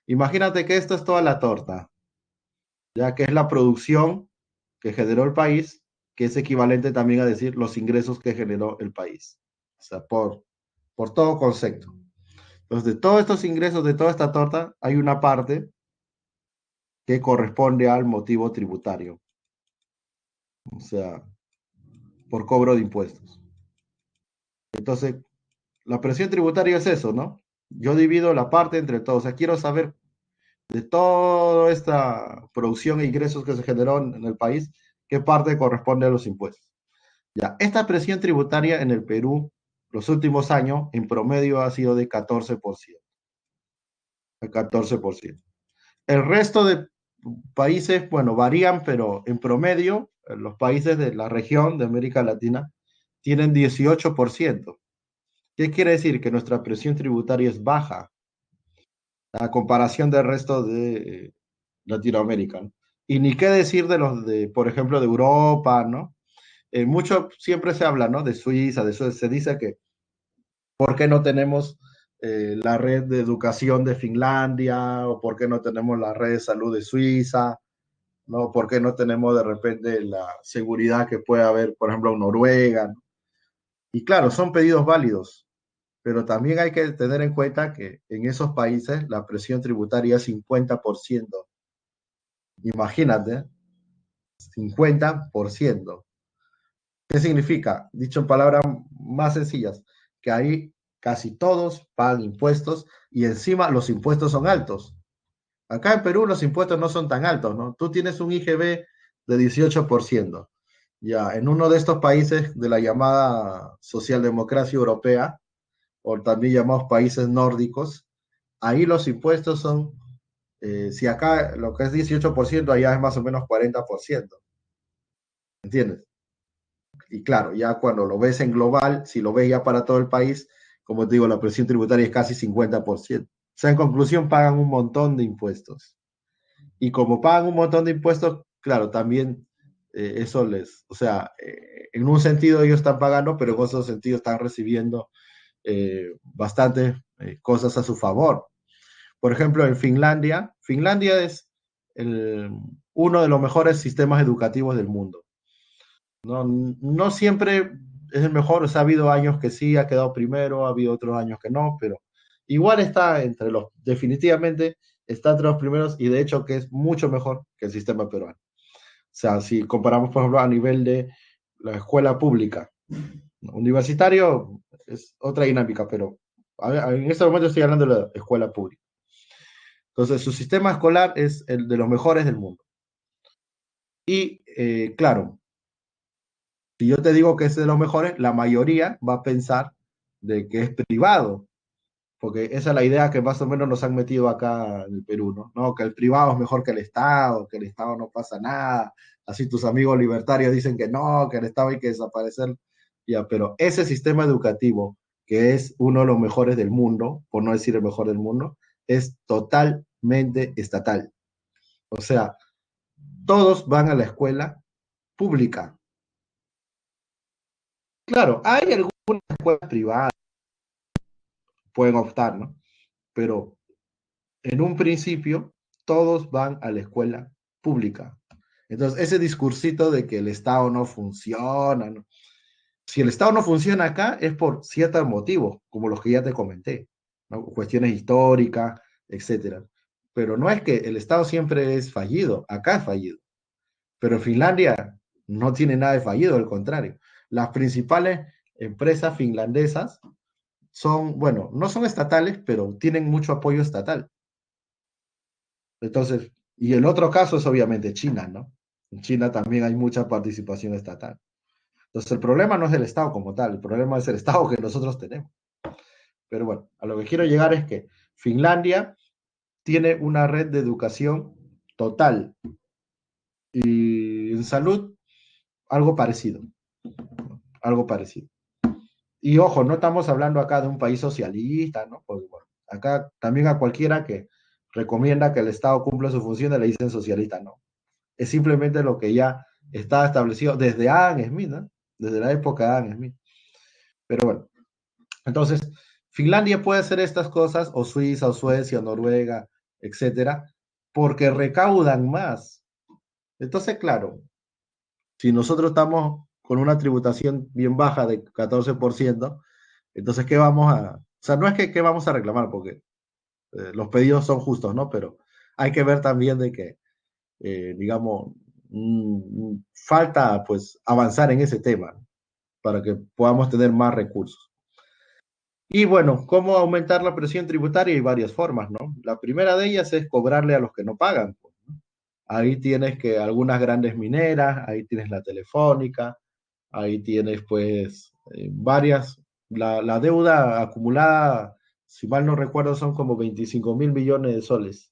Imagínate que esto es toda la torta, ya que es la producción que generó el país, que es equivalente también a decir los ingresos que generó el país. O sea, por todo concepto. Entonces, de todos estos ingresos, de toda esta torta, hay una parte que corresponde al motivo tributario, o sea, por cobro de impuestos. Entonces, la presión tributaria es eso, ¿no? Yo divido la parte entre todos, o sea, quiero saber de toda esta producción e ingresos que se generó en el país, qué parte corresponde a los impuestos. Ya, esta presión tributaria en el Perú, los últimos años, en promedio ha sido de 14%. El 14%. El resto de países, bueno, varían, pero en promedio, los países de la región de América Latina tienen 18%. ¿Qué quiere decir? Que nuestra presión tributaria es baja a comparación del resto de Latinoamérica, ¿no? Y ni qué decir de los de, por ejemplo, de Europa, ¿no? Mucho siempre se habla, ¿no? De Suiza, se dice que ¿por qué no tenemos la red de educación de Finlandia? ¿O por qué no tenemos la red de salud de Suiza? ¿No? ¿Por qué no tenemos de repente la seguridad que puede haber, por ejemplo, en Noruega? ¿No? Y claro, son pedidos válidos, pero también hay que tener en cuenta que en esos países la presión tributaria es 50%. Imagínate, 50%. ¿Qué significa? Dicho en palabras más sencillas, que ahí casi todos pagan impuestos y encima los impuestos son altos. Acá en Perú los impuestos no son tan altos, ¿no? Tú tienes un IGB de 18%. Ya, en uno de estos países de la llamada socialdemocracia europea, o también llamados países nórdicos, ahí los impuestos son, si acá lo que es 18%, allá es más o menos 40%. ¿Entiendes? Y claro, ya cuando lo ves en global, si lo ves ya para todo el país, como te digo, la presión tributaria es casi 50%. O sea, en conclusión, pagan un montón de impuestos. Y como pagan un montón de impuestos, claro, también eso o sea, en un sentido ellos están pagando, pero en otro sentido están recibiendo bastantes cosas a su favor. Por ejemplo, en Finlandia, Finlandia es el, uno de los mejores sistemas educativos del mundo. No, no siempre es el mejor, o sea, ha habido años que sí, ha quedado primero, ha habido otros años que no, pero igual está entre los, definitivamente está entre los primeros y de hecho que es mucho mejor que el sistema peruano. O sea, si comparamos, por ejemplo, a nivel de la escuela pública, universitario es otra dinámica, pero en este momento estoy hablando de la escuela pública. Entonces, su sistema escolar es el de los mejores del mundo. Y claro, si yo te digo que es de los mejores, la mayoría va a pensar de que es privado, porque esa es la idea que más o menos nos han metido acá en el Perú, ¿no? No, que el privado es mejor que el Estado no pasa nada. Así tus amigos libertarios dicen que no, que el Estado hay que desaparecer. Ya, pero ese sistema educativo, que es uno de los mejores del mundo, por no decir el mejor del mundo, es totalmente estatal. O sea, todos van a la escuela pública. Claro, hay algunas escuelas privadas pueden optar, ¿no? Pero en un principio todos van a la escuela pública. Entonces, ese discursito de que el Estado no funciona, ¿no? Si el Estado no funciona acá es por ciertos motivos, como los que ya te comenté, ¿no? Cuestiones históricas, etcétera. Pero no es que el Estado siempre es fallido, acá es fallido. Pero en Finlandia no tiene nada de fallido, al contrario. Las principales empresas finlandesas son, bueno, no son estatales, pero tienen mucho apoyo estatal. Entonces, y el otro caso es obviamente China, ¿no? En China también hay mucha participación estatal. Entonces, el problema no es el Estado como tal, el problema es el Estado que nosotros tenemos. Pero bueno, a lo que quiero llegar es que Finlandia tiene una red de educación total y en salud algo parecido, algo parecido. Y ojo, no estamos hablando acá de un país socialista, ¿no? Porque bueno, acá también a cualquiera que recomienda que el Estado cumpla su función le dicen socialista, ¿no? Es simplemente lo que ya está establecido desde Adam Smith, ¿no? Desde la época de Adam Smith. Pero bueno, entonces, Finlandia puede hacer estas cosas, o Suiza, o Suecia, o Noruega, etcétera, porque recaudan más. Entonces, claro, si nosotros estamos con una tributación bien baja de 14%, entonces, ¿qué vamos a...? O sea, no es que ¿qué vamos a reclamar? Porque los pedidos son justos, ¿no? Pero hay que ver también de que, digamos, falta pues avanzar en ese tema, ¿no? Para que podamos tener más recursos. Y bueno, ¿cómo aumentar la presión tributaria? Hay varias formas, ¿no? La primera de ellas es cobrarle a los que no pagan, pues, ¿no? Ahí tienes que algunas grandes mineras, ahí tienes la Telefónica, ahí tienes pues varias, la deuda acumulada, si mal no recuerdo, son como 25.000 millones de soles,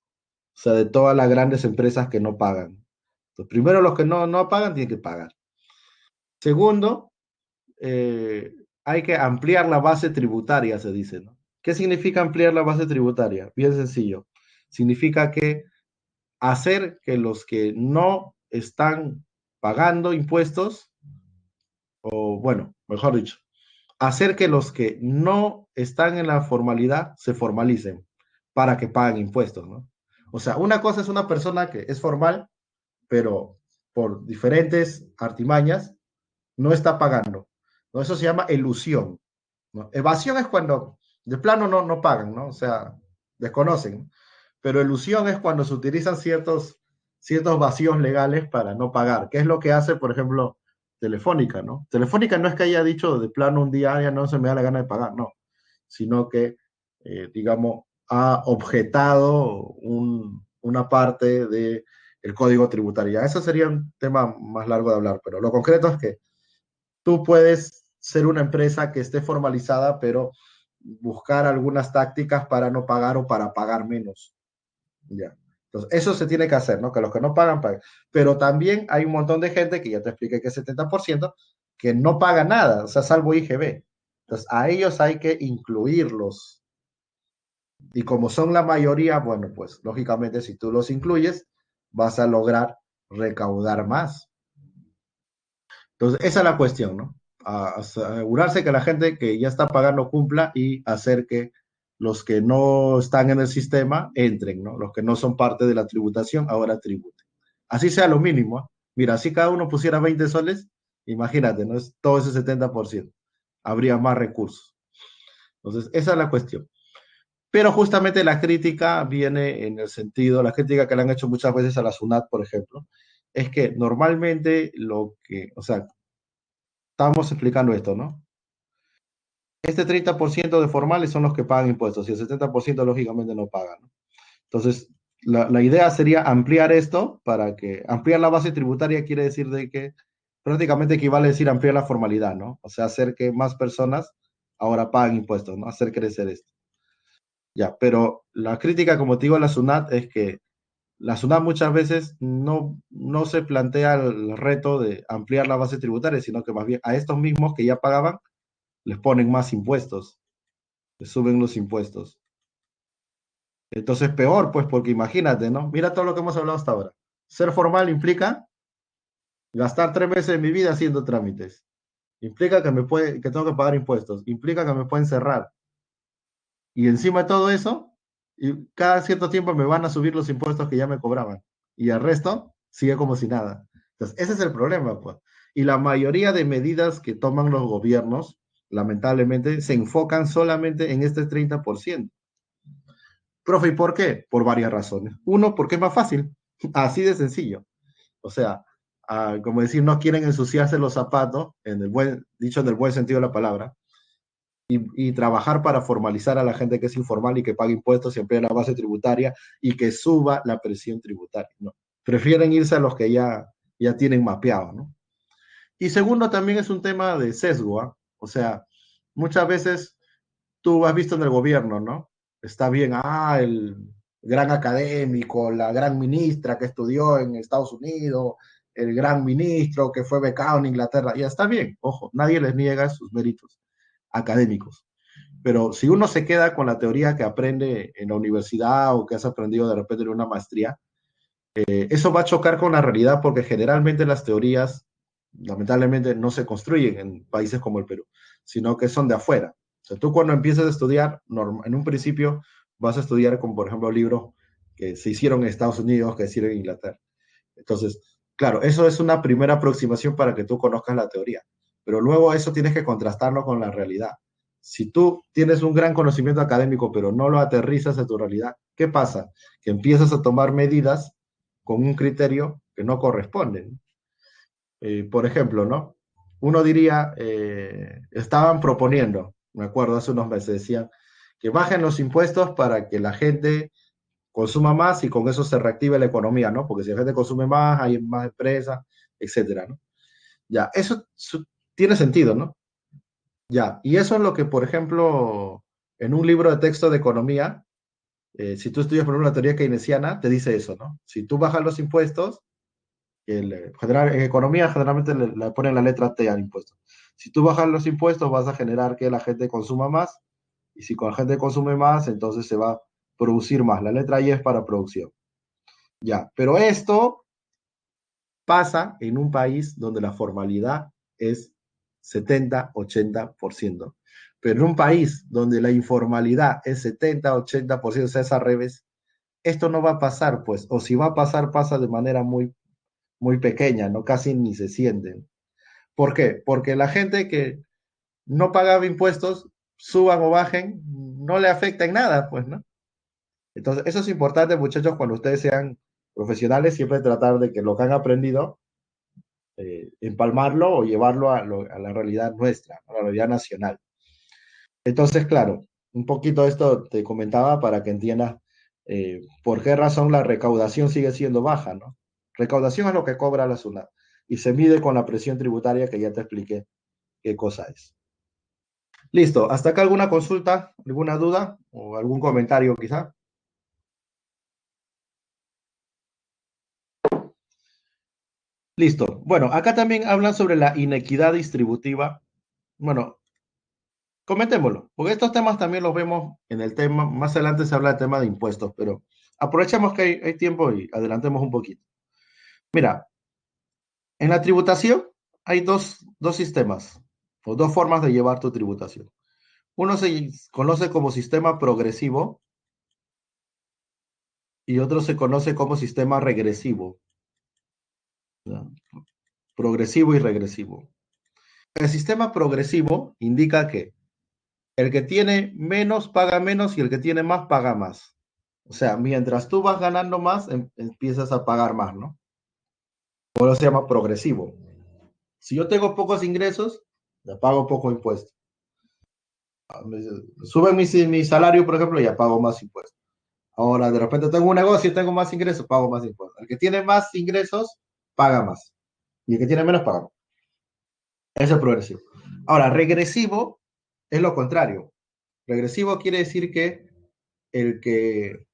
o sea, de todas las grandes empresas que no pagan. Entonces, primero los que no pagan tienen que pagar. Segundo, hay que ampliar la base tributaria, se dice, ¿no? ¿Qué significa ampliar la base tributaria? Bien sencillo. Significa que hacer que los que no están pagando impuestos, o bueno, mejor dicho, hacer que los que no están en la formalidad se formalicen para que paguen impuestos, ¿no? O sea, una cosa es una persona que es formal, pero por diferentes artimañas no está pagando, ¿no? Eso se llama elusión, ¿no? Evasión es cuando de plano no pagan, ¿no? O sea, desconocen, ¿no? Pero elusión es cuando se utilizan ciertos vacíos legales para no pagar, que es lo que hace, por ejemplo, Telefónica, ¿no? Telefónica no es que haya dicho de plano un día ya no se me da la gana de pagar, no, sino que, digamos, ha objetado una parte del código tributario. Eso sería un tema más largo de hablar, pero lo concreto es que tú puedes ser una empresa que esté formalizada, pero buscar algunas tácticas para no pagar o para pagar menos. Ya. Entonces, eso se tiene que hacer, ¿no? Que los que no pagan, paguen. Pero también hay un montón de gente, que ya te expliqué que es 70%, que no paga nada, o sea, salvo IGB. Entonces, a ellos hay que incluirlos. Y como son la mayoría, bueno, pues lógicamente si tú los incluyes, vas a lograr recaudar más. Entonces, esa es la cuestión, ¿no? Asegurarse que la gente que ya está pagando cumpla y hacer que los que no están en el sistema entren, ¿no? Los que no son parte de la tributación ahora tributen. Así sea lo mínimo, ¿eh? Mira, si cada uno pusiera 20 soles, imagínate, ¿no? Es todo ese 70%. Habría más recursos. Entonces, esa es la cuestión. Pero justamente la crítica viene en el sentido, la crítica que le han hecho muchas veces a la SUNAT, por ejemplo, es que normalmente o sea, estábamos explicando esto, ¿no? Este 30% de formales son los que pagan impuestos y el 70% lógicamente no pagan, ¿no? Entonces, la idea sería ampliar esto para que, ampliar la base tributaria quiere decir de que prácticamente equivale a decir ampliar la formalidad, ¿no? O sea, hacer que más personas ahora paguen impuestos, ¿no? Hacer crecer esto. Ya, pero la crítica, como te digo, a la SUNAT es que la SUNAT muchas veces no se plantea el reto de ampliar la base tributaria, sino que más bien a estos mismos que ya pagaban les ponen más impuestos, les suben los impuestos. Entonces peor, pues, porque imagínate, ¿no? Mira todo lo que hemos hablado hasta ahora. Ser formal implica gastar 3 meses de mi vida haciendo trámites. Implica que tengo que pagar impuestos. Implica que me pueden cerrar. Y encima de todo eso, y cada cierto tiempo me van a subir los impuestos que ya me cobraban. Y el resto sigue como si nada. Entonces, ese es el problema, pues. Y la mayoría de medidas que toman los gobiernos, lamentablemente, se enfocan solamente en este 30%. Profe, ¿y por qué? Por varias razones. Uno, porque es más fácil, así de sencillo. O sea, como decir, no quieren ensuciarse los zapatos, dicho en el buen sentido de la palabra, y trabajar para formalizar a la gente que es informal y que paga impuestos y emplea la base tributaria y que suba la presión tributaria, ¿no? Prefieren irse a los que ya tienen mapeado, ¿no? Y segundo, también es un tema de sesgo, ¿ah? O sea, muchas veces tú has visto en el gobierno, ¿no? Está bien, el gran académico, la gran ministra que estudió en Estados Unidos, el gran ministro que fue becado en Inglaterra, ya está bien, ojo, nadie les niega sus méritos académicos. Pero si uno se queda con la teoría que aprende en la universidad o que has aprendido de repente en una maestría, eso va a chocar con la realidad porque generalmente las teorías, lamentablemente, no se construyen en países como el Perú, sino que son de afuera. O sea, tú cuando empiezas a estudiar, en un principio vas a estudiar con, por ejemplo, libros que se hicieron en Estados Unidos, que se hicieron en Inglaterra. Entonces, claro, eso es una primera aproximación para que tú conozcas la teoría, pero luego eso tienes que contrastarlo con la realidad. Si tú tienes un gran conocimiento académico, pero no lo aterrizas a tu realidad, ¿qué pasa? Que empiezas a tomar medidas con un criterio que no corresponde. Por ejemplo, ¿no? Uno diría, estaban proponiendo, me acuerdo hace unos meses, decían que bajen los impuestos para que la gente consuma más y con eso se reactive la economía, ¿no? Porque si la gente consume más, hay más empresas, etcétera, ¿no? Ya, tiene sentido, ¿no? Ya, y eso es lo que, por ejemplo, en un libro de texto de economía, si tú estudias por ejemplo, una teoría keynesiana, te dice eso, ¿no? Si tú bajas los impuestos, en economía generalmente le ponen la letra T al impuesto. Si tú bajas los impuestos, vas a generar que la gente consuma más, y si la gente consume más, entonces se va a producir más. La letra I es para producción. Ya, pero esto pasa en un país donde la formalidad es 70-80%. Pero en un país donde la informalidad es 70-80%, o sea, es al revés, esto no va a pasar, pues, o si va a pasar, pasa de manera muy pequeña, ¿no? Casi ni se sienten. ¿Por qué? Porque la gente que no pagaba impuestos, suban o bajen, no le afecta en nada, pues, ¿no? Entonces, eso es importante, muchachos, cuando ustedes sean profesionales, siempre tratar de que lo que han aprendido empalmarlo o llevarlo a la realidad nuestra, a la realidad nacional. Entonces, claro, un poquito esto te comentaba para que entiendas por qué razón la recaudación sigue siendo baja, ¿no? Recaudación es lo que cobra la SUNAT y se mide con la presión tributaria que ya te expliqué qué cosa es. Listo, ¿hasta acá alguna consulta, alguna duda o algún comentario quizá? Listo. Bueno, acá también hablan sobre la inequidad distributiva. Bueno, comentémoslo, porque estos temas también los vemos en el tema, más adelante se habla del tema de impuestos, pero aprovechemos que hay tiempo y adelantemos un poquito. Mira, en la tributación hay dos sistemas o dos formas de llevar tu tributación. Uno se conoce como sistema progresivo y otro se conoce como sistema regresivo, ¿no? Progresivo y regresivo. El sistema progresivo indica que el que tiene menos paga menos y el que tiene más paga más. O sea, mientras tú vas ganando más, empiezas a pagar más, ¿no? Por eso se llama progresivo. Si yo tengo pocos ingresos, ya pago poco impuesto. Sube mi salario, por ejemplo, ya pago más impuestos. Ahora, de repente tengo un negocio y tengo más ingresos, pago más impuestos. El que tiene más ingresos, paga más. Y el que tiene menos, paga más. Eso es progresivo. Ahora, regresivo es lo contrario. Regresivo quiere decir que el que,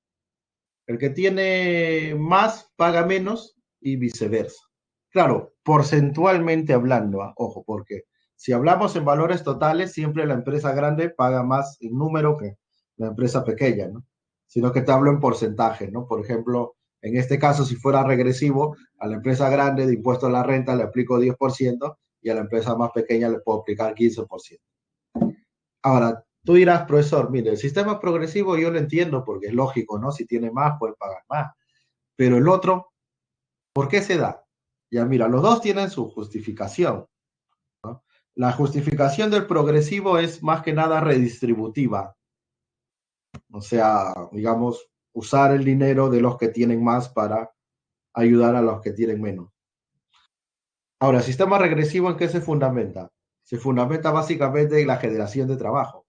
el que tiene más paga menos y viceversa. Claro, porcentualmente hablando, ojo, porque si hablamos en valores totales, siempre la empresa grande paga más en número que la empresa pequeña, ¿no? Sino que te hablo en porcentaje, ¿no? Por ejemplo, en este caso, si fuera regresivo, a la empresa grande de impuesto a la renta le aplico 10% y a la empresa más pequeña le puedo aplicar 15%. Ahora, tú dirás, profesor, mire, el sistema progresivo yo lo entiendo porque es lógico, ¿no? Si tiene más, puede pagar más. Pero el otro, ¿por qué se da? Ya mira, los dos tienen su justificación. La justificación del progresivo es más que nada redistributiva. O sea, digamos, usar el dinero de los que tienen más para ayudar a los que tienen menos. Ahora, el sistema regresivo, ¿en qué se fundamenta? Se fundamenta básicamente en la generación de trabajo.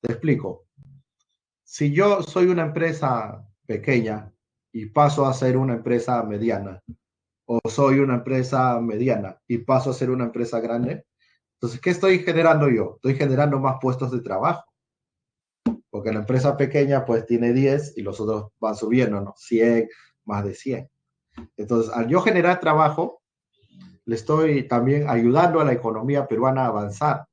Te explico. Si yo soy una empresa pequeña y paso a ser una empresa mediana, o soy una empresa mediana y paso a ser una empresa grande, entonces, ¿qué estoy generando yo? Estoy generando más puestos de trabajo, porque la empresa pequeña pues tiene 10 y los otros van subiendo, ¿no? 100, más de 100. Entonces, al yo generar trabajo, le estoy también ayudando a la economía peruana a avanzar,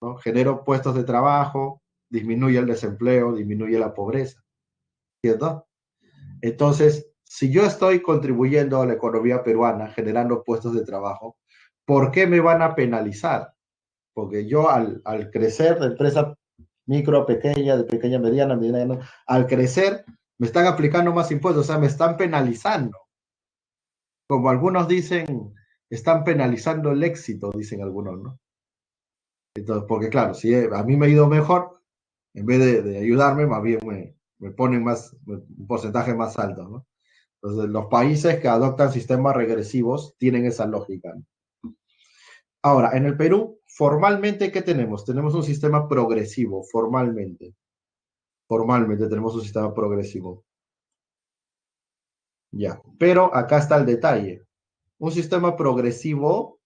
¿no? Genero puestos de trabajo, disminuye el desempleo, disminuye la pobreza, ¿cierto? Entonces, si yo estoy contribuyendo a la economía peruana, generando puestos de trabajo, ¿por qué me van a penalizar? Porque yo al crecer de empresa micro, pequeña, de pequeña, mediana, mediana, al crecer me están aplicando más impuestos, o sea, me están penalizando. Como algunos dicen, están penalizando el éxito, dicen algunos, ¿no? Entonces, porque claro, si a mí me ha ido mejor, en vez de ayudarme, más bien me ponen más, un porcentaje más alto, ¿no? Entonces, los países que adoptan sistemas regresivos tienen esa lógica, ¿no? Ahora, en el Perú, formalmente, ¿qué tenemos? Tenemos un sistema progresivo, formalmente. Formalmente tenemos un sistema progresivo. Ya. Pero acá está el detalle. Un sistema progresivo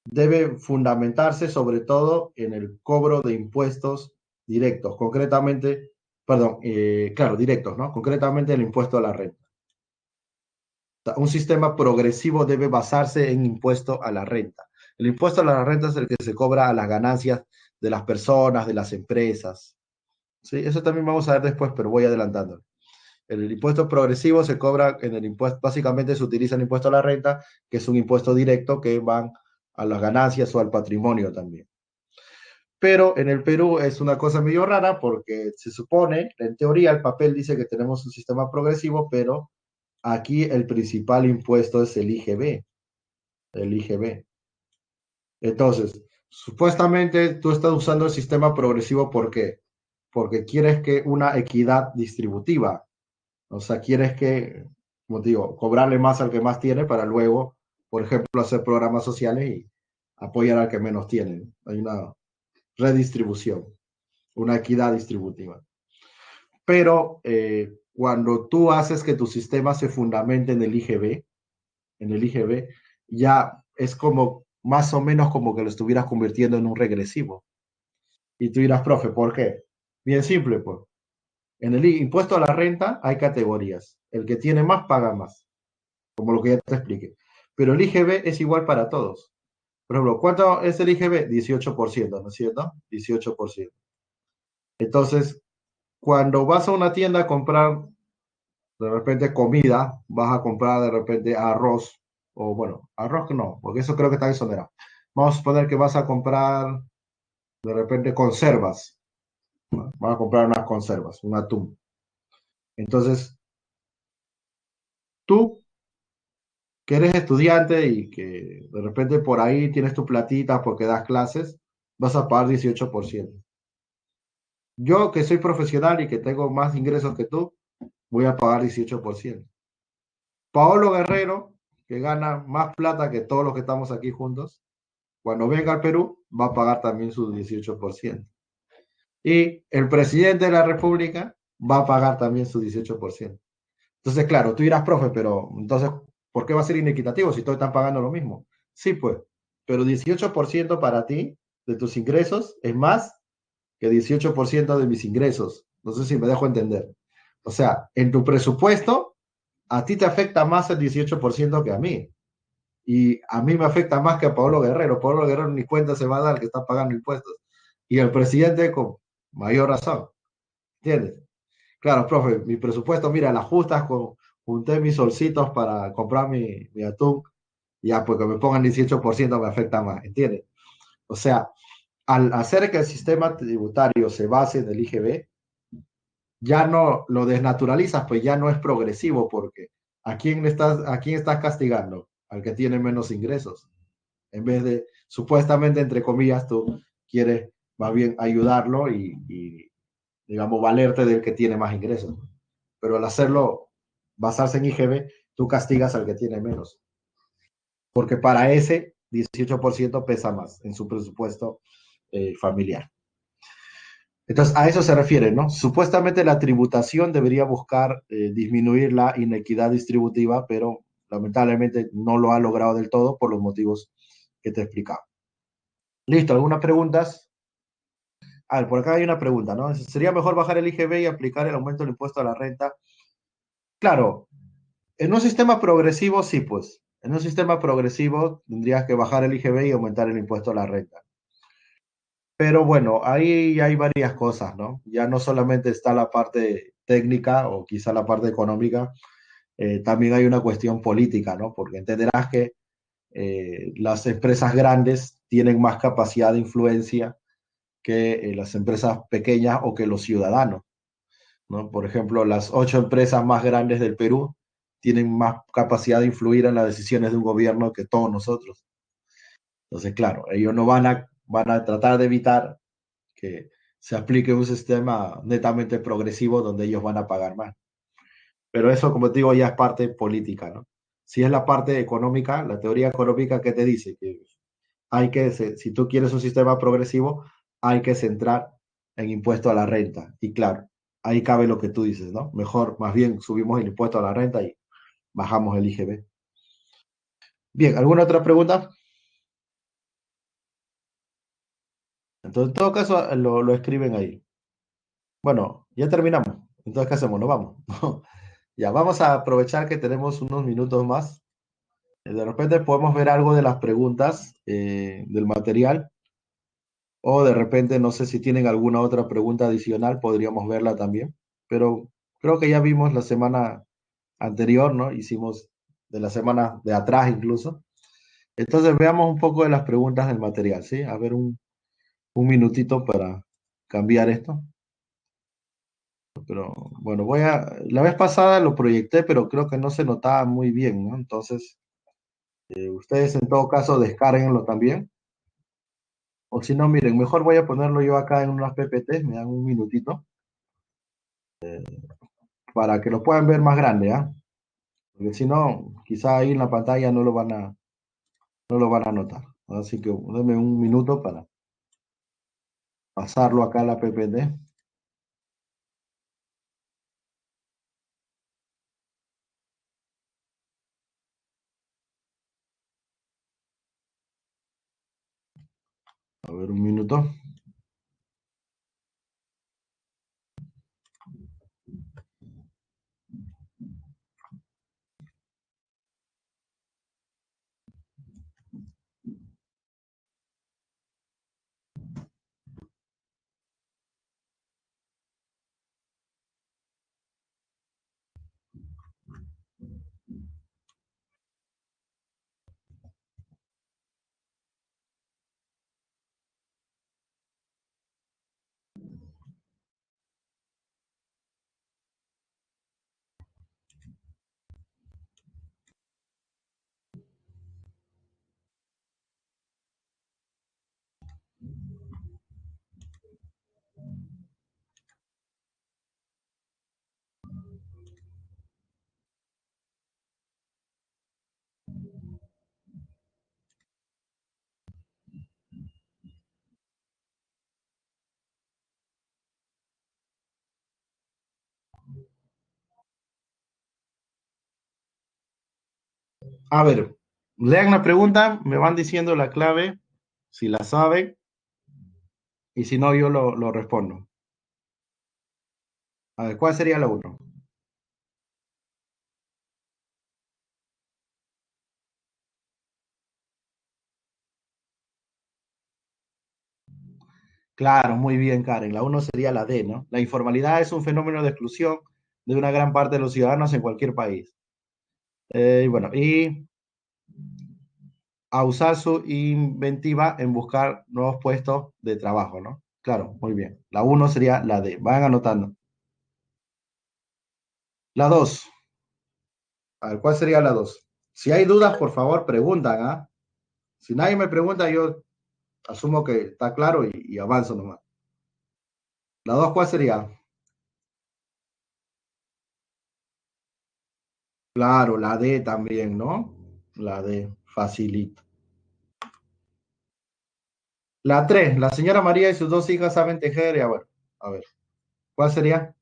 debe fundamentarse sobre todo en el cobro de impuestos directos, concretamente, perdón, claro, directos, ¿no? Concretamente el impuesto a la renta. Un sistema progresivo debe basarse en impuesto a la renta. El impuesto a la renta es el que se cobra a las ganancias de las personas, de las empresas. Sí, eso también vamos a ver después, pero voy adelantando. El impuesto progresivo se cobra en el impuesto, básicamente se utiliza el impuesto a la renta, que es un impuesto directo que van a las ganancias o al patrimonio también. Pero en el Perú es una cosa medio rara porque se supone, en teoría el papel dice que tenemos un sistema progresivo, pero aquí el principal impuesto es el IGB, el IGB. Entonces, supuestamente tú estás usando el sistema progresivo, ¿por qué? Porque quieres que una equidad distributiva. O sea, quieres que, como te digo, cobrarle más al que más tiene para luego, por ejemplo, hacer programas sociales y apoyar al que menos tiene. Hay una redistribución, una equidad distributiva. Pero cuando tú haces que tu sistema se fundamente en el IGB, ya es como más o menos como que lo estuvieras convirtiendo en un regresivo. Y tú dirás, profe, ¿por qué? Bien simple, pues. En el impuesto a la renta hay categorías. El que tiene más paga más, como lo que ya te expliqué. Pero el IGB es igual para todos. Por ejemplo, ¿cuánto es el IGB? 18%, ¿no es cierto? 18%. Entonces, cuando vas a una tienda a comprar de repente comida, vas a comprar de repente arroz, o bueno, arroz no, porque eso creo que está exonerado. Vamos a suponer que vas a comprar, de repente conservas, ¿no? Vas a comprar unas conservas, un atún. Entonces, tú que eres estudiante y que de repente por ahí tienes tu platita porque das clases, vas a pagar 18%. Yo que soy profesional y que tengo más ingresos que tú, voy a pagar 18%. Paolo Guerrero, que gana más plata que todos los que estamos aquí juntos, cuando venga al Perú, va a pagar también su 18%. Y el presidente de la República va a pagar también su 18%. Entonces, claro, tú dirás, profe, pero entonces, ¿por qué va a ser inequitativo si todos están pagando lo mismo? Sí, pues, pero 18% para ti de tus ingresos es más que 18% de mis ingresos. No sé si me dejo entender. O sea, en tu presupuesto, a ti te afecta más el 18% que a mí. Y a mí me afecta más que a Pablo Guerrero. Pablo Guerrero ni cuenta se va a dar que está pagando impuestos. Y el presidente con mayor razón. ¿Entiendes? Claro, profe, mi presupuesto, mira, las justas junté mis solcitos para comprar mi atún. Ya, pues que me pongan 18% me afecta más. ¿Entiendes? O sea, al hacer que el sistema tributario se base en el IGB, ya no lo desnaturalizas, pues ya no es progresivo, porque a quién estás castigando? Al que tiene menos ingresos. En vez de, supuestamente, entre comillas, tú quieres más bien ayudarlo digamos, valerte del que tiene más ingresos. Pero al hacerlo, basarse en IGB, tú castigas al que tiene menos. Porque para ese 18% pesa más en su presupuesto familiar. Entonces, a eso se refiere, ¿no? Supuestamente la tributación debería buscar disminuir la inequidad distributiva, pero lamentablemente no lo ha logrado del todo por los motivos que te he explicado. Listo, ¿algunas preguntas? Ah, por acá hay una pregunta, ¿no? ¿Sería mejor bajar el IGB y aplicar el aumento del impuesto a la renta? Claro, en un sistema progresivo sí, pues. En un sistema progresivo tendrías que bajar el IGB y aumentar el impuesto a la renta. Pero bueno, ahí hay varias cosas, ¿no? Ya no solamente está la parte técnica o quizá la parte económica, también hay una cuestión política, ¿no? Porque entenderás que las empresas grandes tienen más capacidad de influencia que las empresas pequeñas o que los ciudadanos, ¿no? Por ejemplo, las 8 empresas más grandes del Perú tienen más capacidad de influir en las decisiones de un gobierno que todos nosotros. Entonces, claro, ellos no van a tratar de evitar que se aplique un sistema netamente progresivo donde ellos van a pagar más. Pero eso, como te digo, ya es parte política, ¿no? Si es la parte económica, la teoría económica que te dice que si tú quieres un sistema progresivo, hay que centrar en impuesto a la renta. Y claro, ahí cabe lo que tú dices, ¿no? Mejor, más bien, subimos el impuesto a la renta y bajamos el IGB. Bien, ¿alguna otra pregunta? Entonces, en todo caso, lo escriben ahí. Bueno, ya terminamos. Entonces, ¿qué hacemos? Nos vamos. Ya, vamos a aprovechar que tenemos unos minutos más. De repente podemos ver algo de las preguntas del material o de repente, no sé si tienen alguna otra pregunta adicional, podríamos verla también. Pero creo que ya vimos la semana anterior, ¿no? Hicimos de la semana de atrás incluso. Entonces veamos un poco de las preguntas del material, ¿sí? A ver un minutito para cambiar esto. Pero bueno, la vez pasada lo proyecté, pero creo que no se notaba muy bien, ¿no? Entonces, ustedes en todo caso descárguenlo también. O si no, miren, mejor voy a ponerlo yo acá en unas PPT, me dan un minutito, para que lo puedan ver más grande, ¿ah? Porque si no, quizá ahí en la pantalla no lo van a notar. Así que denme un minuto para pasarlo acá a la PPT. A ver, un minuto. A ver, lean la pregunta, me van diciendo la clave, si la saben, y si no, yo lo respondo. A ver, ¿cuál sería la uno? Claro, muy bien, Karen. La uno sería la D, ¿no? La informalidad es un fenómeno de exclusión de una gran parte de los ciudadanos en cualquier país. Y a usar su inventiva en buscar nuevos puestos de trabajo, ¿no? Claro, muy bien. La uno sería la D. Vayan anotando. La 2. A ver, ¿cuál sería la 2? Si hay dudas, por favor, preguntan, ¿ah? Si nadie me pregunta, yo asumo que está claro y avanzo nomás. La 2, ¿cuál sería? Claro, la D también, ¿no? La D, facilito. La 3, la señora María y sus dos hijas saben tejer. Y a ver, ¿cuál sería?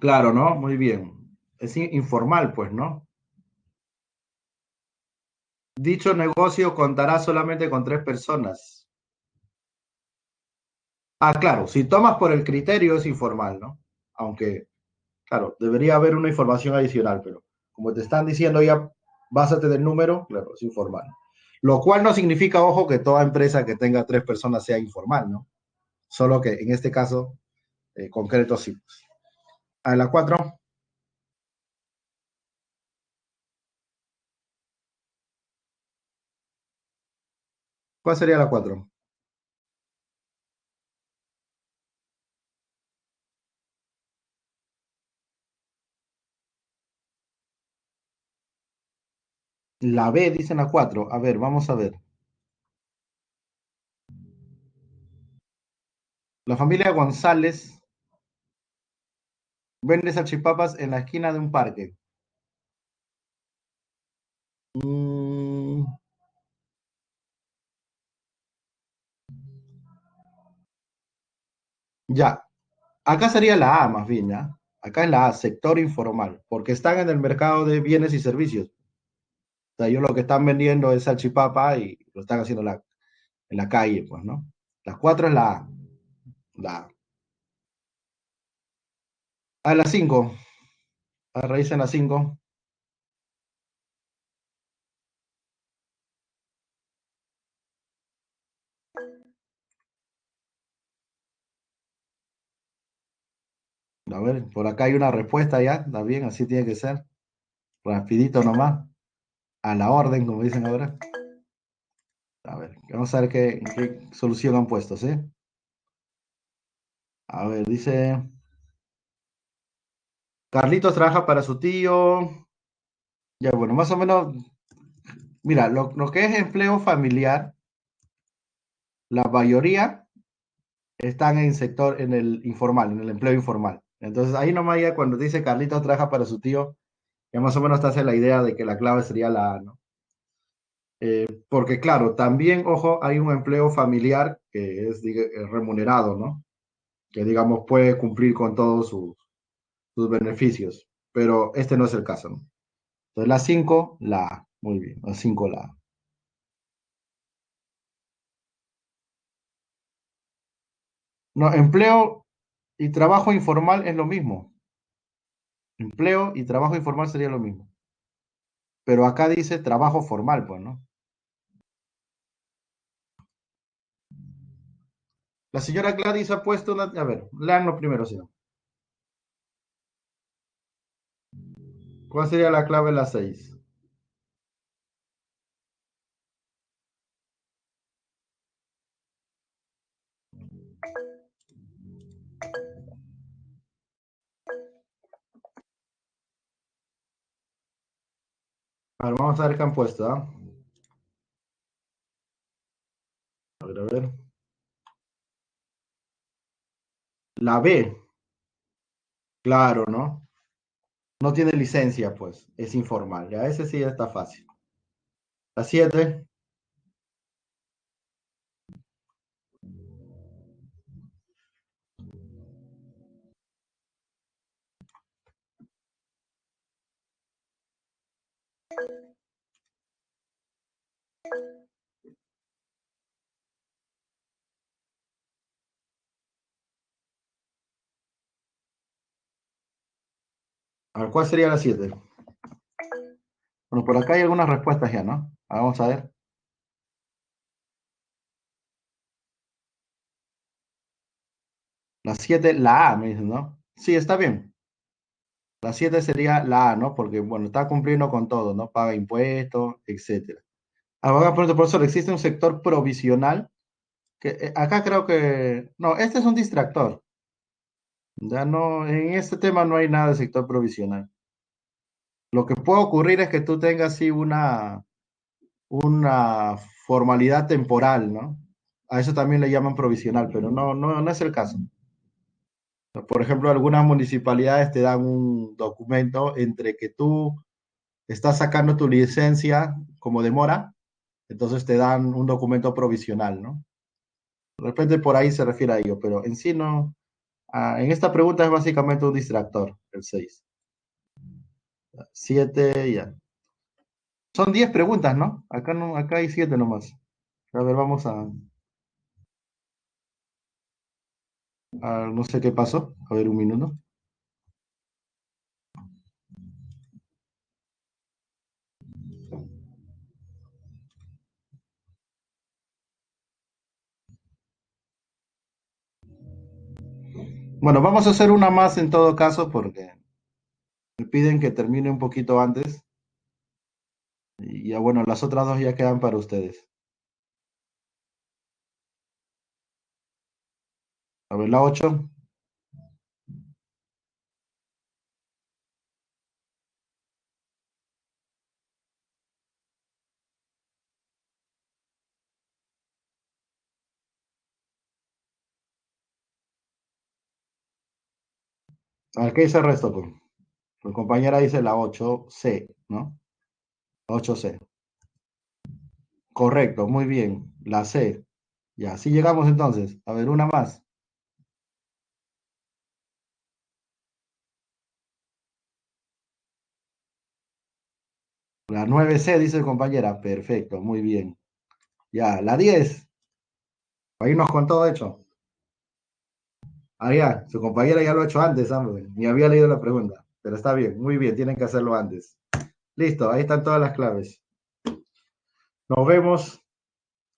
Claro, ¿no? Muy bien. Es informal, pues, ¿no? Dicho negocio contará solamente con tres personas. Ah, claro, si tomas por el criterio es informal, ¿no? Aunque, claro, debería haber una información adicional, pero como te están diciendo ya, básate del número, claro, es informal. Lo cual no significa, ojo, que toda empresa que tenga tres personas sea informal, ¿no? Solo que en este caso concreto sí. A la 4, ¿cuál sería la 4? La B dice la 4. A ver, vamos a ver. La familia González vende salchipapas en la esquina de un parque. Mm, ya, acá sería la A más bien, ¿ya? Acá es la A, sector informal, porque están en el mercado de bienes y servicios. O sea, ellos lo que están vendiendo es salchipapa y lo están haciendo en la calle, pues, ¿no? La 4 es la A. La A. A la 5, a raíz en la 5. A ver, por acá hay una respuesta ya, está bien, así tiene que ser. Rapidito nomás, a la orden, como dicen ahora. A ver, vamos a ver qué solución han puesto, ¿sí? A ver, dice, Carlitos trabaja para su tío. Ya, bueno, más o menos, mira, lo que es empleo familiar, la mayoría están en sector, en el informal, en el empleo informal. Entonces, ahí nomás ya cuando dice Carlitos trabaja para su tío, ya más o menos te hace la idea de que la clave sería la A, ¿no? Porque claro, también, ojo, hay un empleo familiar que es remunerado, ¿no? Que digamos puede cumplir con todos sus beneficios, pero este no es el caso, ¿no? Entonces la 5 la A. Muy bien, la 5 la A. No, empleo y trabajo informal es lo mismo. Empleo y trabajo informal sería lo mismo. Pero acá dice trabajo formal, pues, ¿no? La señora Gladys ha puesto una... A ver, leanlo primero, señor. ¿Cuál sería la clave de la 6? A ver, vamos a ver qué han puesto, ¿ah? A ver, a ver. La B, claro, ¿no? No tiene licencia, pues, es informal. Ya ese sí está fácil. La 7. A ver, ¿cuál sería la 7? Bueno, por acá hay algunas respuestas ya, ¿no? Vamos a ver. La 7, la A, me dicen, ¿no? Sí, está bien. La 7 sería la A, ¿no? Porque, bueno, está cumpliendo con todo, ¿no? Paga impuestos, etcétera. Ahora, profesor, ¿existe un sector provisional? Que, acá creo que... No, este es un distractor. Ya no, en este tema no hay nada de sector provisional. Lo que puede ocurrir es que tú tengas, sí, una formalidad temporal, ¿no? A eso también le llaman provisional, pero no es el caso. Por ejemplo, algunas municipalidades te dan un documento entre que tú estás sacando tu licencia como demora, entonces te dan un documento provisional, ¿no? De repente por ahí se refiere a ello, pero en sí no. En esta pregunta es básicamente un distractor, el 6. 7 ya. Son 10 preguntas, ¿no? Acá no, acá hay 7 nomás. A ver, vamos no sé qué pasó. A ver, un minuto. Bueno, vamos a hacer una más en todo caso porque me piden que termine un poquito antes. Y ya bueno, las otras dos ya quedan para ustedes. A ver, la 8. A ver, ¿qué dice el resto, pues? Tu compañera dice la 8C, ¿no? 8C. Correcto, muy bien. La C. Ya, sí llegamos entonces. A ver, una más. La 9C dice compañera. Perfecto, muy bien. Ya, la 10. Ahí nos contó, de hecho. Ah, ya, su compañera ya lo ha hecho antes, hombre. Ni había leído la pregunta. Pero está bien, muy bien, tienen que hacerlo antes. Listo, ahí están todas las claves. Nos vemos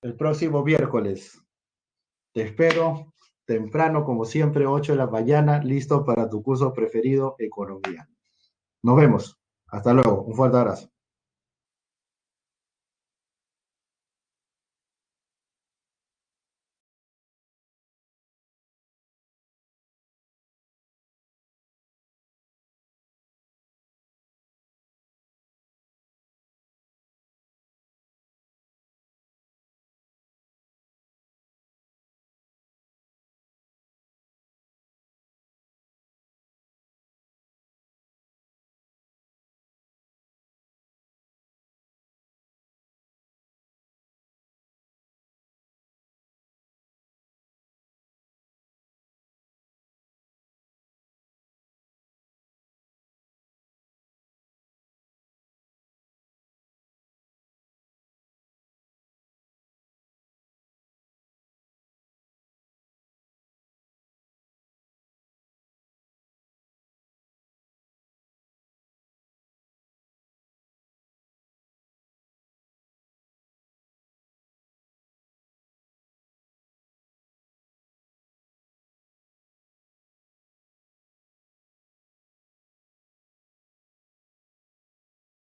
el próximo miércoles. Te espero temprano, como siempre, 8 de la mañana, listo para tu curso preferido, Economía. Nos vemos. Hasta luego. Un fuerte abrazo.